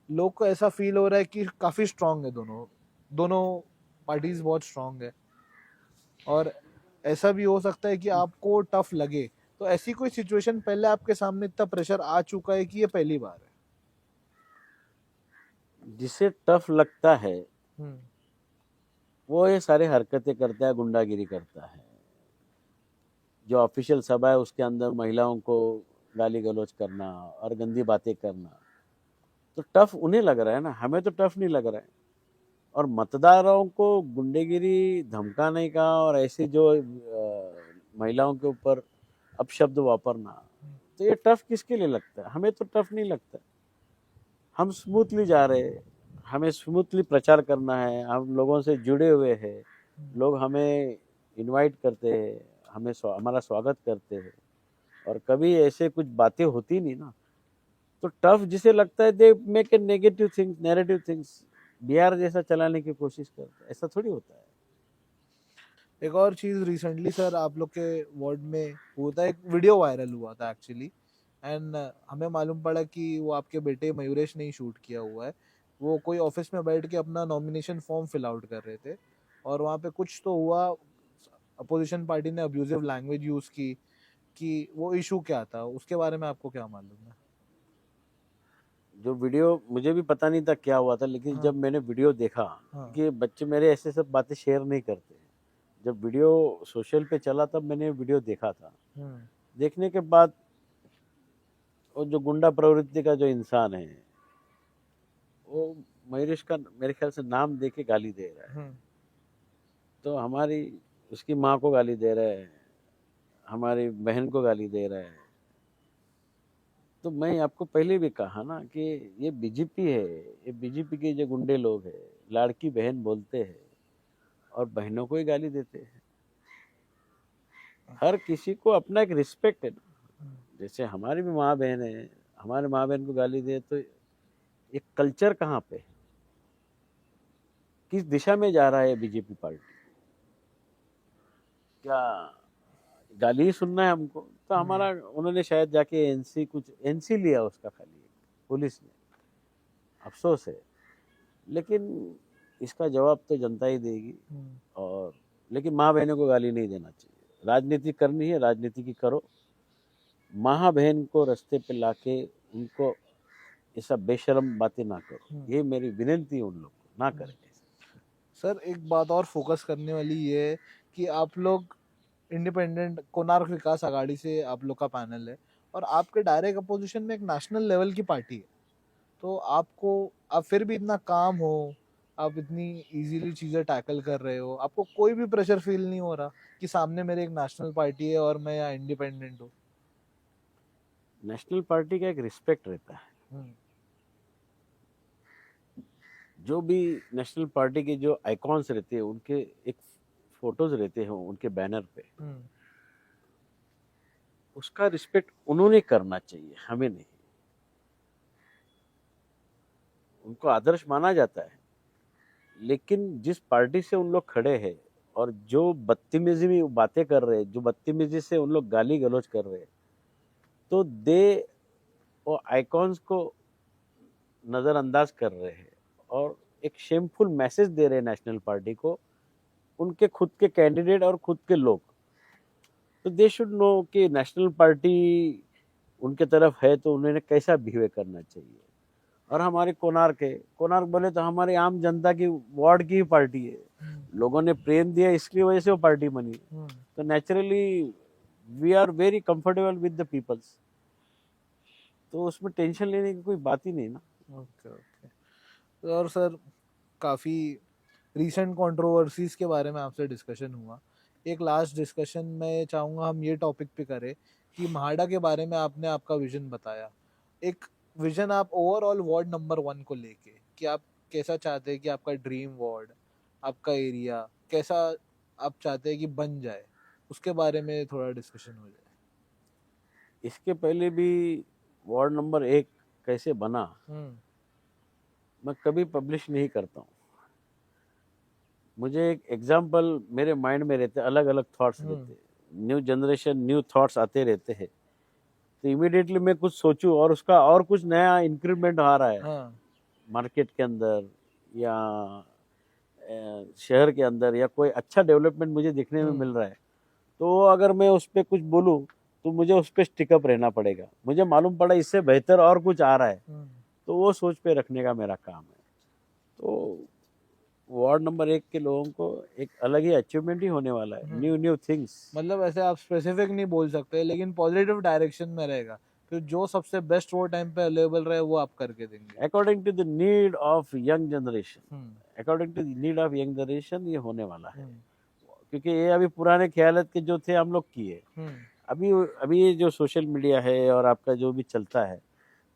लोग को ऐसा फील हो रहा है कि काफी स्ट्रांग है, दोनों पार्टीज बहुत स्ट्रांग है। और ऐसा भी हो सकता है कि आपको टफ लगे। तो ऐसी कोई सिचुएशन पहले आपके सामने इतना प्रेशर आ चुका है कि ये पहली बार है? जिसे टफ लगता है हम्म। वो ये सारी हरकतें करता है, गुंडागिरी करता है। जो ऑफिशियल सभा है उसके अंदर महिलाओं को गाली गलौज करना और गंदी बातें करना, तो टफ उन्हें लग रहा है ना, हमें तो टफ नहीं लग रहा है। और मतदारों को गुंडेगिरी धमकाने का और ऐसे जो महिलाओं के ऊपर अपशब्द वापरना, तो ये टफ किसके लिए लगता है? हमें तो टफ नहीं लगता। हम स्मूथली जा रहे हैं, हमें स्मूथली प्रचार करना है, हम लोगों से जुड़े हुए हैं, लोग हमें इनवाइट करते हैं, हमारा स्वागत करते हैं, और कभी ऐसे कुछ बातें होती नहीं ना। तो टफ जिसे लगता है they make a negative things, negative things, Bihar जैसा चलाने की कोशिश करते हैं। ऐसा थोड़ी होता है। एक और चीज, रिसेंटली सर आप लोग के वार्ड में हुआ था, एक वीडियो वायरल हुआ था एक्चुअली, एंड हमें मालूम पड़ा कि वो आपके बेटे मयूरेश ने ही शूट किया हुआ है। वो कोई ऑफिस में बैठ के अपना नॉमिनेशन फॉर्म फिल आउट कर रहे थे, और वहाँ पे कुछ तो हुआ, अपोजिशन पार्टी ने अब्यूजिव लैंग्वेज यूज की। कि वो इशू क्या था, उसके बारे में आपको क्या मालूम है? जो वीडियो, मुझे भी पता नहीं था क्या हुआ था, लेकिन हाँ। जब मैंने वीडियो देखा हाँ। कि बच्चे मेरे ऐसे सब बातें शेयर नहीं करते, जब वीडियो सोशल पे चला तब मैंने वीडियो देखा था। देखने के बाद वो जो गुंडा प्रवृत्ति का जो इंसान है, वो मयूरेश का मेरे ख्याल से नाम दे के गाली दे रहा है। तो हमारी, उसकी माँ को गाली दे रहा है, हमारी बहन को गाली दे रहा है। तो मैं आपको पहले भी कहा ना कि ये बीजेपी है, ये बीजेपी के जो गुंडे लोग हैं, लाड़की बहन बोलते हैं और बहनों को ही गाली देते हैं। हर किसी को अपना एक रिस्पेक्ट है ना। जैसे हमारी भी माँ बहन है, हमारे माँ बहन को गाली दे तो ये कल्चर कहाँ पे, किस दिशा में जा रहा है बीजेपी पार्टी? क्या गाली ही सुनना है हमको? तो हमारा, उन्होंने शायद जाके एनसी लिया उसका, खाली पुलिस ने, अफसोस है। लेकिन इसका जवाब तो जनता ही देगी। और लेकिन माँ बहनों को गाली नहीं देना चाहिए। राजनीति करनी है, राजनीति की करो, माँ बहन को रास्ते पे लाके उनको ऐसा बेशर्म बातें ना करो। ये मेरी विनती है उन लोग को, ना करें। सर एक बात और फोकस करने वाली ये है कि आप लोग इंडिपेंडेंट कोणार्क विकास आघाड़ी से आप लोग का पैनल है, और आपके डायरेक्ट अपोजिशन में एक नेशनल लेवल की पार्टी है। तो आप फिर भी इतना काम हो, आप इतनी इजीली चीज़ें टैकल कर रहे हो, आपको कोई भी प्रेशर फील नहीं हो रहा कि सामने मेरे एक नेशनल पार्टी है और मैं यहाँ इंडिपेंडेंट हूँ? नेशनल पार्टी का एक रिस्पेक्ट रहता है। जो भी नेशनल पार्टी के जो आइकॉन्स रहते हैं, उनके एक फोटोज रहते हैं उनके बैनर पे, उसका रिस्पेक्ट उन्होंने करना चाहिए, हमें नहीं। उनको आदर्श माना जाता है, लेकिन जिस पार्टी से उन लोग खड़े हैं और जो बदतमीजी में बातें कर रहे हैं, जो बदतमीजी से उन लोग गाली गलौज कर रहे हैं, तो दे वो आइकॉन्स को नज़रअंदाज कर रहे हैं और एक शेमफुल मैसेज दे रहे हैं नेशनल पार्टी को, उनके खुद के कैंडिडेट और खुद के लोग। तो दे शुड नो कि नेशनल पार्टी उनके तरफ है तो उन्हें कैसा बिहेव करना चाहिए। और हमारे कोणार्क है, कोणार्क बोले तो हमारी आम जनता की वार्ड की ही पार्टी है। लोगों ने प्रेम दिया, इसकी वजह से वो पार्टी बनी। तो naturally we are very comfortable with the peoples, तो उसमें टेंशन लेने की कोई बात ही नहीं ना। ओके। और सर काफ़ी रीसेंट कंट्रोवर्सीज के बारे में आपसे डिस्कशन हुआ। एक लास्ट डिस्कशन में चाहूँगा हम ये टॉपिक पे करें कि म्हाडा के बारे में आपने आपका विजन बताया। एक विजन आप ओवरऑल वार्ड नंबर 1 को लेके, कि आप कैसा चाहते हैं कि आपका ड्रीम वार्ड, आपका एरिया कैसा आप चाहते हैं कि बन जाए, उसके बारे में थोड़ा डिस्कशन हो जाए। इसके पहले भी वार्ड नंबर 1 कैसे बना मैं कभी पब्लिश नहीं करता हूँ। मुझे एक एग्जाम्पल मेरे माइंड में रहते, अलग अलग थॉट्स रहते, न्यू जनरेशन न्यू थॉट्स आते रहते हैं। तो इमीडिएटली मैं कुछ सोचूं और उसका और कुछ नया इंक्रीमेंट आ रहा है मार्केट के अंदर या शहर के अंदर, या कोई अच्छा डेवलपमेंट मुझे देखने में मिल रहा है, तो अगर मैं उस पर कुछ बोलूँ तो मुझे उस पर स्टिकअप रहना पड़ेगा। मुझे मालूम पड़ा इससे बेहतर और कुछ आ रहा है तो वो सोच पे रखने का मेरा काम है। तो वार्ड नंबर 1 के लोगों को एक अलग ही अचीवमेंट ही होने वाला है, न्यू न्यू थिंग्स। मतलब ऐसे आप स्पेसिफिक नहीं बोल सकते, लेकिन पॉजिटिव डायरेक्शन में रहेगा कि जो सबसे बेस्ट वो टाइम पे अवेलेबल रहे वो आप करके देंगे। According to the need of young generation, hmm, according to the need of young generation ये होने वाला है। क्योंकि ये अभी पुराने ख्यालत के जो थे हम लोग किए, अभी अभी ये जो सोशल मीडिया है और आपका जो भी चलता है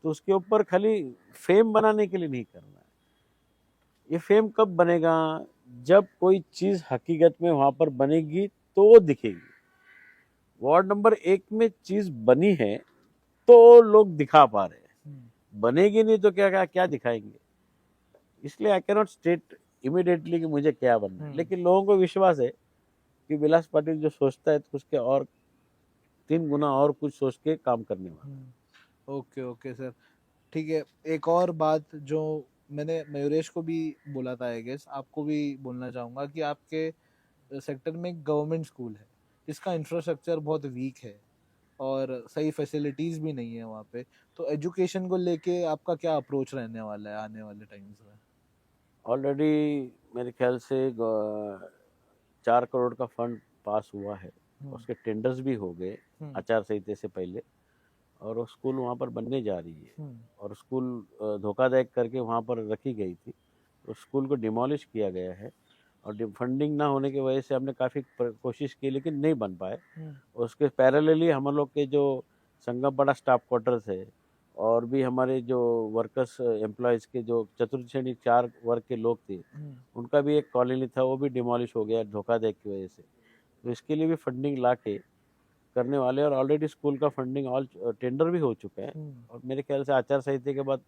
तो उसके ऊपर खाली फेम बनाने के लिए नहीं करना है। ये फेम कब बनेगा? जब कोई चीज हकीकत में वहां पर बनेगी तो वो दिखेगी। वार्ड नंबर 1 में चीज बनी है तो लोग दिखा पा रहे हैं, बनेगी नहीं तो क्या क्या क्या दिखाएंगे। इसलिए आई कैनॉट स्टेट इमीडिएटली कि मुझे क्या बनना है, लेकिन लोगों को विश्वास है कि विलास पाटिल जो सोचता है तो उसके और 3 गुना और कुछ सोच के काम करने वाला। ओके ओके सर, ठीक है। एक और बात जो मैंने मयूरेश को भी बोला था, आई गेस आपको भी बोलना चाहूँगा कि आपके सेक्टर में एक गवर्नमेंट स्कूल है जिसका इंफ्रास्ट्रक्चर बहुत वीक है और सही फैसिलिटीज़ भी नहीं है वहाँ पे। तो एजुकेशन को लेके आपका क्या अप्रोच रहने वाला है आने वाले टाइम्स में? ऑलरेडी मेरे ख्याल से 4 करोड़ का फंड पास हुआ है, उसके टेंडर्स भी हो गए आचार संहिता से पहले, और वो स्कूल वहाँ पर बनने जा रही है। और स्कूल धोखाधड़ी करके वहाँ पर रखी गई थी, तो स्कूल को डिमोलिश किया गया है। और फंडिंग ना होने की वजह से हमने काफ़ी कोशिश की लेकिन नहीं बन पाए। उसके पैरेलली हम लोग के जो संगमपड़ा स्टाफ क्वार्टर्स है और भी हमारे जो वर्कर्स एम्प्लॉयज़ के जो चतुर्थ श्रेणी 4 वर्ग के लोग थे उनका भी एक कॉलोनी था, वो भी डिमोलिश हो गया धोखाधड़ी की वजह से। तो इसके लिए भी फंडिंग ला के करने वाले, और ऑलरेडी स्कूल का फंडिंग ऑल टेंडर भी हो चुका है। और मेरे ख्याल से आचार संहिता के बाद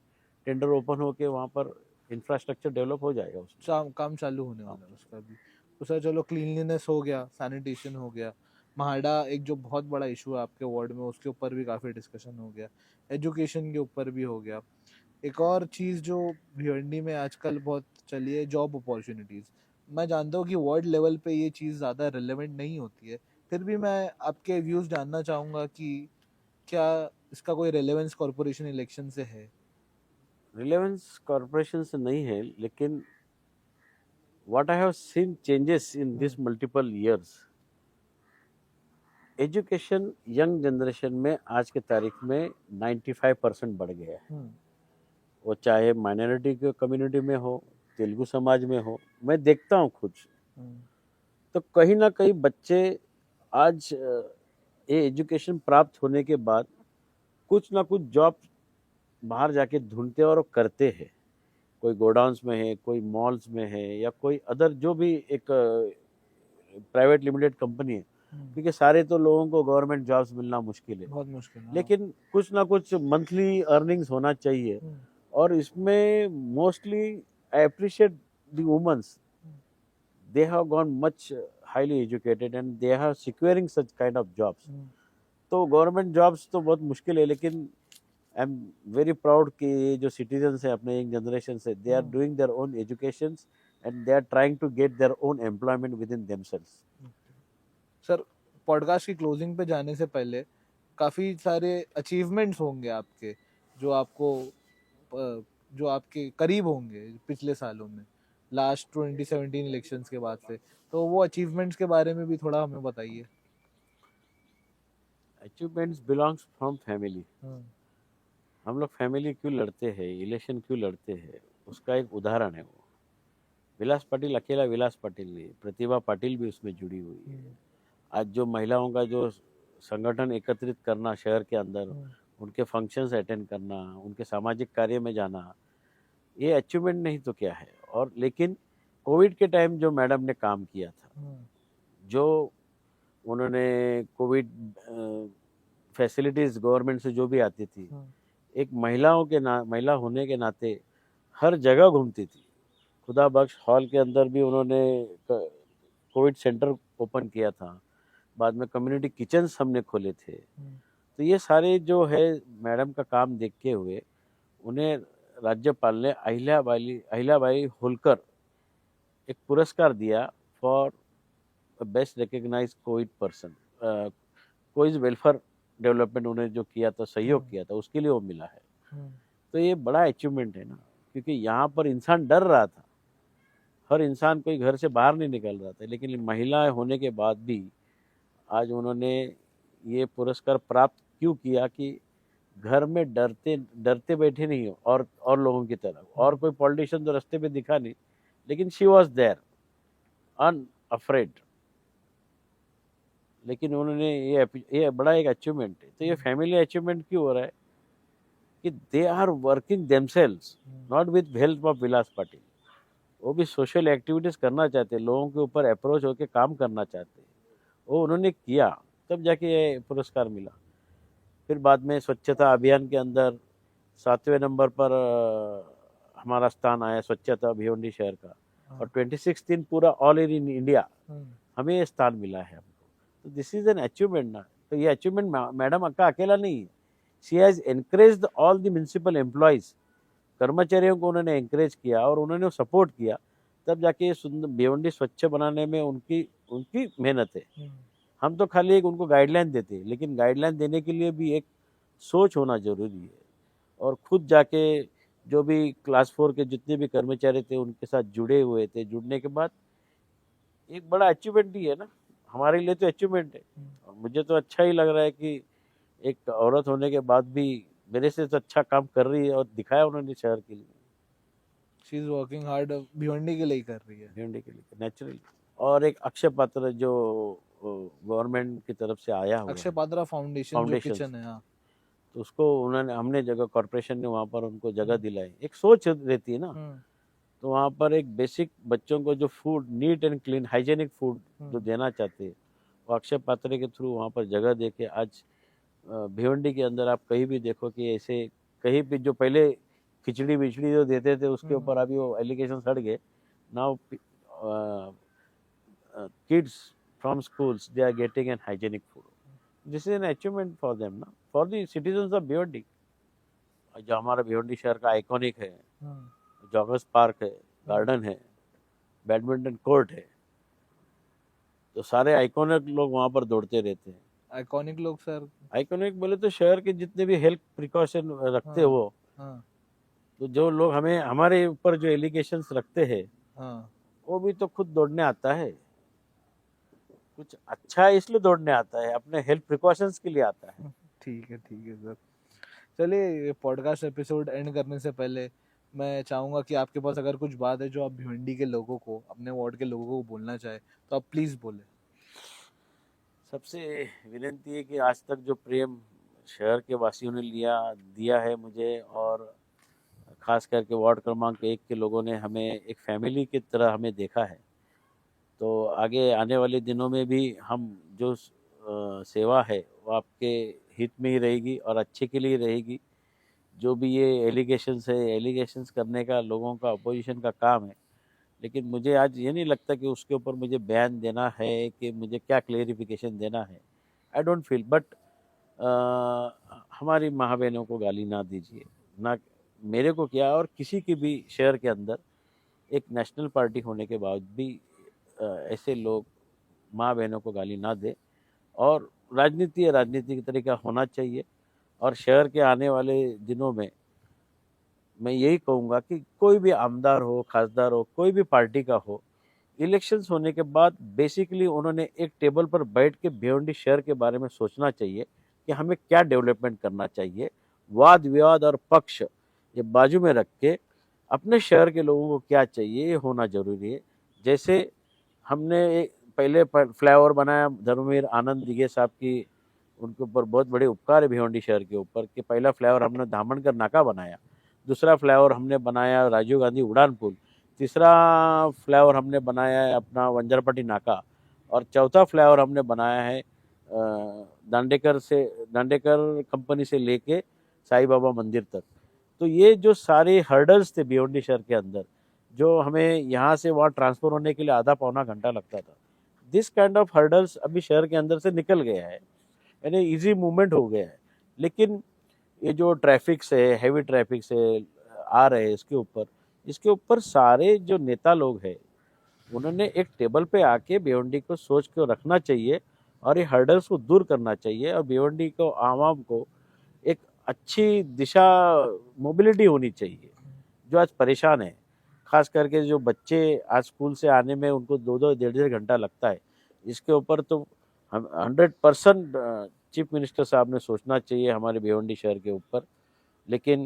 टेंडर ओपन होके वहाँ पर इंफ्रास्ट्रक्चर डेवलप हो जाएगा, उसमें काम चालू होने वाला है उसका भी। तो सर चलो, क्लीनलीनेस हो गया, सैनिटेशन हो गया, महाड़ा एक जो बहुत बड़ा इशू है आपके वार्ड में उसके ऊपर भी काफ़ी डिस्कशन हो गया, एजुकेशन के ऊपर भी हो गया। एक और चीज़ जो भिवंडी में आजकल बहुत चली है, जॉब अपॉर्चुनिटीज़। मैं जानता हूँ कि वार्ड लेवल पे ये चीज़ ज़्यादा रिलेवेंट नहीं होती है, फिर भी मैं आपके व्यूज़ जानना चाहूँगा कि क्या इसका कोई रेलेवेंस कॉरपोरेशन इलेक्शन से है? रिलेवेंस कॉरपोरेशन से नहीं है, लेकिन what I have seen changes in this multiple years, education young generation में आज के तारीख में 95% बढ़ गया है। वो चाहे माइनॉरिटी के कम्युनिटी में हो, तेलुगु समाज में हो, मैं देखता हूँ खुद। तो कहीं ना कहीं बच्चे आज ये एजुकेशन प्राप्त होने के बाद कुछ ना कुछ जॉब बाहर जाके ढूंढते और करते हैं। कोई गोडाउन्स में है, कोई मॉल्स में है, या कोई अदर जो भी एक प्राइवेट लिमिटेड कंपनी है। क्योंकि सारे तो लोगों को गवर्नमेंट जॉब्स मिलना मुश्किल है, बहुत मुश्किल है। लेकिन कुछ ना कुछ मंथली अर्निंग्स होना चाहिए। और इसमें mostly I appreciate the womens, they have gone much highly educated and they are securing such kind of jobs. तो गवर्नमेंट जॉब्स तो बहुत मुश्किल है, लेकिन आई एम वेरी प्राउड कि ये जो सिटीजन्स है अपने यंग जनरेशन से, they are doing their own education and they are trying to get their own employment within themselves. Sir, podcast की क्लोजिंग पे जाने से पहले काफ़ी सारे अचीवमेंट्स होंगे आपके जो आपको जो आपके करीब होंगे पिछले सालों में, लास्ट 2017 इलेक्शंस के बाद से। तो वो अचीवमेंट्स के बारे में भी थोड़ा हमें बताइए। Achievements belongs from family. हम लोग फैमिली क्यों लड़ते हैं, इलेक्शन क्यों लड़ते हैं, उसका एक उदाहरण है वो। विलास पाटिल अकेला विलास पाटिल नहीं, प्रतिभा पाटिल भी उसमें जुड़ी हुई है। आज जो महिलाओं का जो संगठन एकत्रित करना शहर के अंदर, उनके फंक्शंस अटेंड करना, उनके सामाजिक कार्य में जाना, ये अचीवमेंट नहीं तो क्या है। और लेकिन कोविड के टाइम जो मैडम ने काम किया था, जो उन्होंने कोविड फैसिलिटीज़ गवर्नमेंट से जो भी आती थी, एक महिला होने के नाते हर जगह घूमती थी। खुदा बख्श हॉल के अंदर भी उन्होंने कोविड सेंटर ओपन किया था, बाद में कम्युनिटी किचन्स हमने खोले थे। तो ये सारे जो है मैडम का काम देखते हुए उन्हें राज्यपाल ने अहिल्याबाई होलकर एक पुरस्कार दिया for best recognise Covid person, Covid welfare development उन्होंने जो किया था, सहयोग किया था, उसके लिए वो मिला है। तो ये बड़ा अचीवमेंट है ना, क्योंकि यहाँ पर इंसान डर रहा था, हर इंसान कोई घर से बाहर नहीं निकल रहा था, लेकिन महिला होने के बाद भी आज उन्होंने ये पुरस्कार प्राप्त क्यों किया कि घर में डरते डरते बैठे नहीं हो और लोगों की तरह, और कोई पॉलिटिशियन तो रास्ते पे दिखा नहीं, लेकिन शी वॉज देयर अनअफ्रेड। लेकिन उन्होंने ये बड़ा एक अचीवमेंट है। तो ये फैमिली अचीवमेंट क्यों हो रहा है कि they are working themselves, not with help of Vilas Patil. वो भी सोशल एक्टिविटीज करना चाहते, लोगों के ऊपर अप्रोच होकर काम करना चाहते, वो उन्होंने किया, तब जाके ये पुरस्कार मिला। फिर बाद में स्वच्छता अभियान के अंदर 7वें नंबर पर हमारा स्थान आया स्वच्छता भिवंडी शहर का, और 26 दिन पूरा ऑल इन इंडिया हमें ये स्थान मिला है हमको। तो दिस इज एन अचीवमेंट ना। तो ये अचीवमेंट मैडम का अकेला नहीं है, she has encouraged all the municipal employees, कर्मचारियों को उन्होंने एनकरेज किया और उन्होंने सपोर्ट किया, तब जाके ये सुंदर भिवंडी स्वच्छ बनाने में उनकी मेहनत है। हम तो खाली एक उनको गाइडलाइन देते हैं, लेकिन गाइडलाइन देने के लिए भी एक सोच होना जरूरी है, और खुद जाके जो भी क्लास 4 के जितने भी कर्मचारी थे उनके साथ जुड़े हुए थे, जुड़ने के बाद एक बड़ा अचीवमेंट ही है ना, हमारे लिए तो अचीवमेंट है। और मुझे तो अच्छा ही लग रहा है कि एक औरत होने के बाद भी मेरे से तो अच्छा काम कर रही है, और दिखाया उन्होंने शहर के लिए। She is working hard, Bhiwandi के लिए ही कर रही है, भिवंडी के लिए नेचुरली। और एक अक्षय पात्र जो गवर्नमेंट की तरफ से आया हुआ, अक्षय पात्रा फाउंडेशन जो किचन है, हाँ, तो उसको हमने जगह, कॉर्पोरेशन ने वहाँ पर उनको जगह दिलाई। एक सोच रहती है ना, तो वहाँ पर एक बेसिक बच्चों को जो food, neat and clean hygienic food जो देना चाहते हैं, वो अक्षय पात्र के थ्रू वहाँ पर जगह दे के आज भिवंडी के अंदर आप कहीं भी देखो कि ऐसे कहीं भी जो पहले खिचड़ी विचड़ी जो देते थे उसके ऊपर अभी वो एलिगेशन हट गए। Now kids from schools, they are getting an hygienic food. This is an achievement for them, ना, for the citizens of Bhiwandi. जो हमारा भिवंडी शहर का आइकॉनिक है, जॉगर्स पार्क है, गार्डन है, बैडमिंटन कोर्ट है, तो सारे आइकॉनिक लोग वहाँ पर दौड़ते रहते हैं। आइकॉनिक लोग सर, आइकॉनिक बोले तो शहर के जितने भी हेल्थ प्रिकॉशन रखते हो, तो जो लोग हमें हमारे ऊपर जो एलिगेशंस रखते हैं, वो भी तो खुद दौड़ने आता है, कुछ अच्छा है इसलिए दौड़ने आता है, अपने हेल्थ प्रिकॉशंस के लिए आता है। ठीक है सर। चलिए, पॉडकास्ट एपिसोड एंड करने से पहले मैं चाहूँगा कि आपके पास अगर कुछ बात है जो आप भिवंडी के लोगों को, अपने वार्ड के लोगों को बोलना चाहे, तो आप प्लीज़ बोले। सबसे विनती है कि आज तक जो प्रेम शहर के वासियों ने दिया है मुझे, और ख़ास करके वार्ड क्रमांक 1 के लोगों ने हमें एक फैमिली की तरह हमें देखा है, तो आगे आने वाले दिनों में भी हम जो सेवा है वो आपके हित में ही रहेगी और अच्छे के लिए रहेगी। जो भी ये एलिगेशंस करने का लोगों का, अपोजिशन का काम है, लेकिन मुझे आज ये नहीं लगता कि उसके ऊपर मुझे बयान देना है कि मुझे क्या क्लेरिफिकेशन देना है। आई डोंट फील, बट हमारी माँ बहनों को गाली ना दीजिए, ना मेरे को क्या, और किसी की भी शहर के अंदर एक नेशनल पार्टी होने के बाद भी ऐसे लोग माँ बहनों को गाली ना दे, और राजनीति की तरीका होना चाहिए। और शहर के आने वाले दिनों में मैं यही कहूँगा कि कोई भी आमदार हो, खासदार हो, कोई भी पार्टी का हो, इलेक्शंस होने के बाद बेसिकली उन्होंने एक टेबल पर बैठ के भिवंडी शहर के बारे में सोचना चाहिए कि हमें क्या डेवलपमेंट करना चाहिए। वाद विवाद और पक्ष ये बाजू में रख के अपने शहर के लोगों को क्या चाहिए, ये होना जरूरी है। जैसे हमने पहले फ्लाईओवर बनाया, धर्मवीर आनंद दिघे साहब की, उनके ऊपर बहुत बड़े उपकार है भिवंडी शहर के ऊपर, कि पहला फ्लाईओवर हमने धामनकर नाका बनाया, दूसरा फ्लाईओवर हमने बनाया राजीव गांधी उड़ान पुल, तीसरा फ्लाईओवर हमने बनाया है अपना वंजरपट्टी नाका, और चौथा फ्लाईओवर हमने बनाया है दांडेकर कंपनी से लेके साईं बाबा मंदिर तक। तो ये जो सारे हर्डल्स थे भिवंडी शहर के अंदर, जो हमें यहाँ से वहाँ ट्रांसफर होने के लिए आधा पौना घंटा लगता था, दिस काइंड ऑफ हर्डल्स अभी शहर के अंदर से निकल गया है, यानी इजी मूवमेंट हो गया है। लेकिन ये जो ट्रैफिक से, हैवी ट्रैफिक से आ रहे हैं, इसके ऊपर सारे जो नेता लोग हैं उन्होंने एक टेबल पे आके भिवंडी को सोच के रखना चाहिए और ये हर्डल्स को दूर करना चाहिए और भिवंडी को आवाम को एक अच्छी दिशा मोबिलिटी होनी चाहिए। जो आज परेशान है, खास करके जो बच्चे आज स्कूल से आने में उनको 2-2 डेढ़-डेढ़ घंटा लगता है, इसके ऊपर तो हम 100% चीफ मिनिस्टर साहब ने सोचना चाहिए हमारे भिवंडी शहर के ऊपर। लेकिन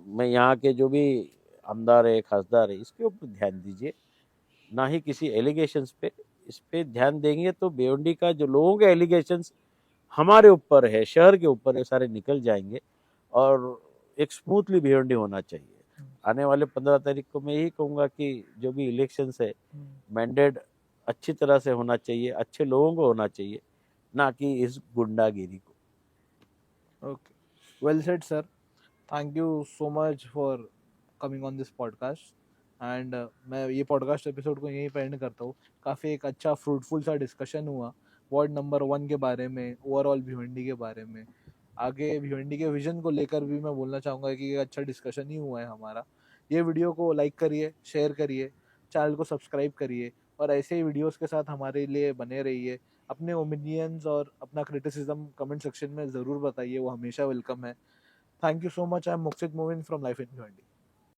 मैं यहाँ के जो भी आमदार है, खासदार है, इसके ऊपर ध्यान दीजिए, ना ही किसी एलिगेशंस पे। इस पे ध्यान देंगे तो भिवंडी का जो लोगों के एलिगेशंस हमारे ऊपर है, शहर के ऊपर है, सारे निकल जाएंगे और एक स्मूथली भिवंडी होना चाहिए। आने वाले 15 तारीख को मैं यही कहूँगा कि जो भी इलेक्शंस है मैंडेट अच्छी तरह से होना चाहिए, अच्छे लोगों को होना चाहिए, ना कि इस गुंडागिरी को। Okay, well said sir, thank you so much for coming on this podcast. And मैं ये पॉडकास्ट एपिसोड को यहीं पर एंड करता हूँ। काफ़ी एक अच्छा फ्रूटफुल सा डिस्कशन हुआ वार्ड नंबर 1 के बारे में, ओवरऑल भिवंडी के बारे में। आगे भिवंडी के विजन को लेकर भी मैं बोलना चाहूँगा कि एक अच्छा डिस्कशन ही हुआ है हमारा। ये वीडियो को लाइक करिए, शेयर करिए, चैनल को सब्सक्राइब करिए और ऐसे ही वीडियोस के साथ हमारे लिए बने रहिए। अपने ओपिनियंस और अपना क्रिटिसिज्म कमेंट सेक्शन में ज़रूर बताइए, वो हमेशा वेलकम है। Thank you so much. I am Muksit Momin from life in Bhiwandi.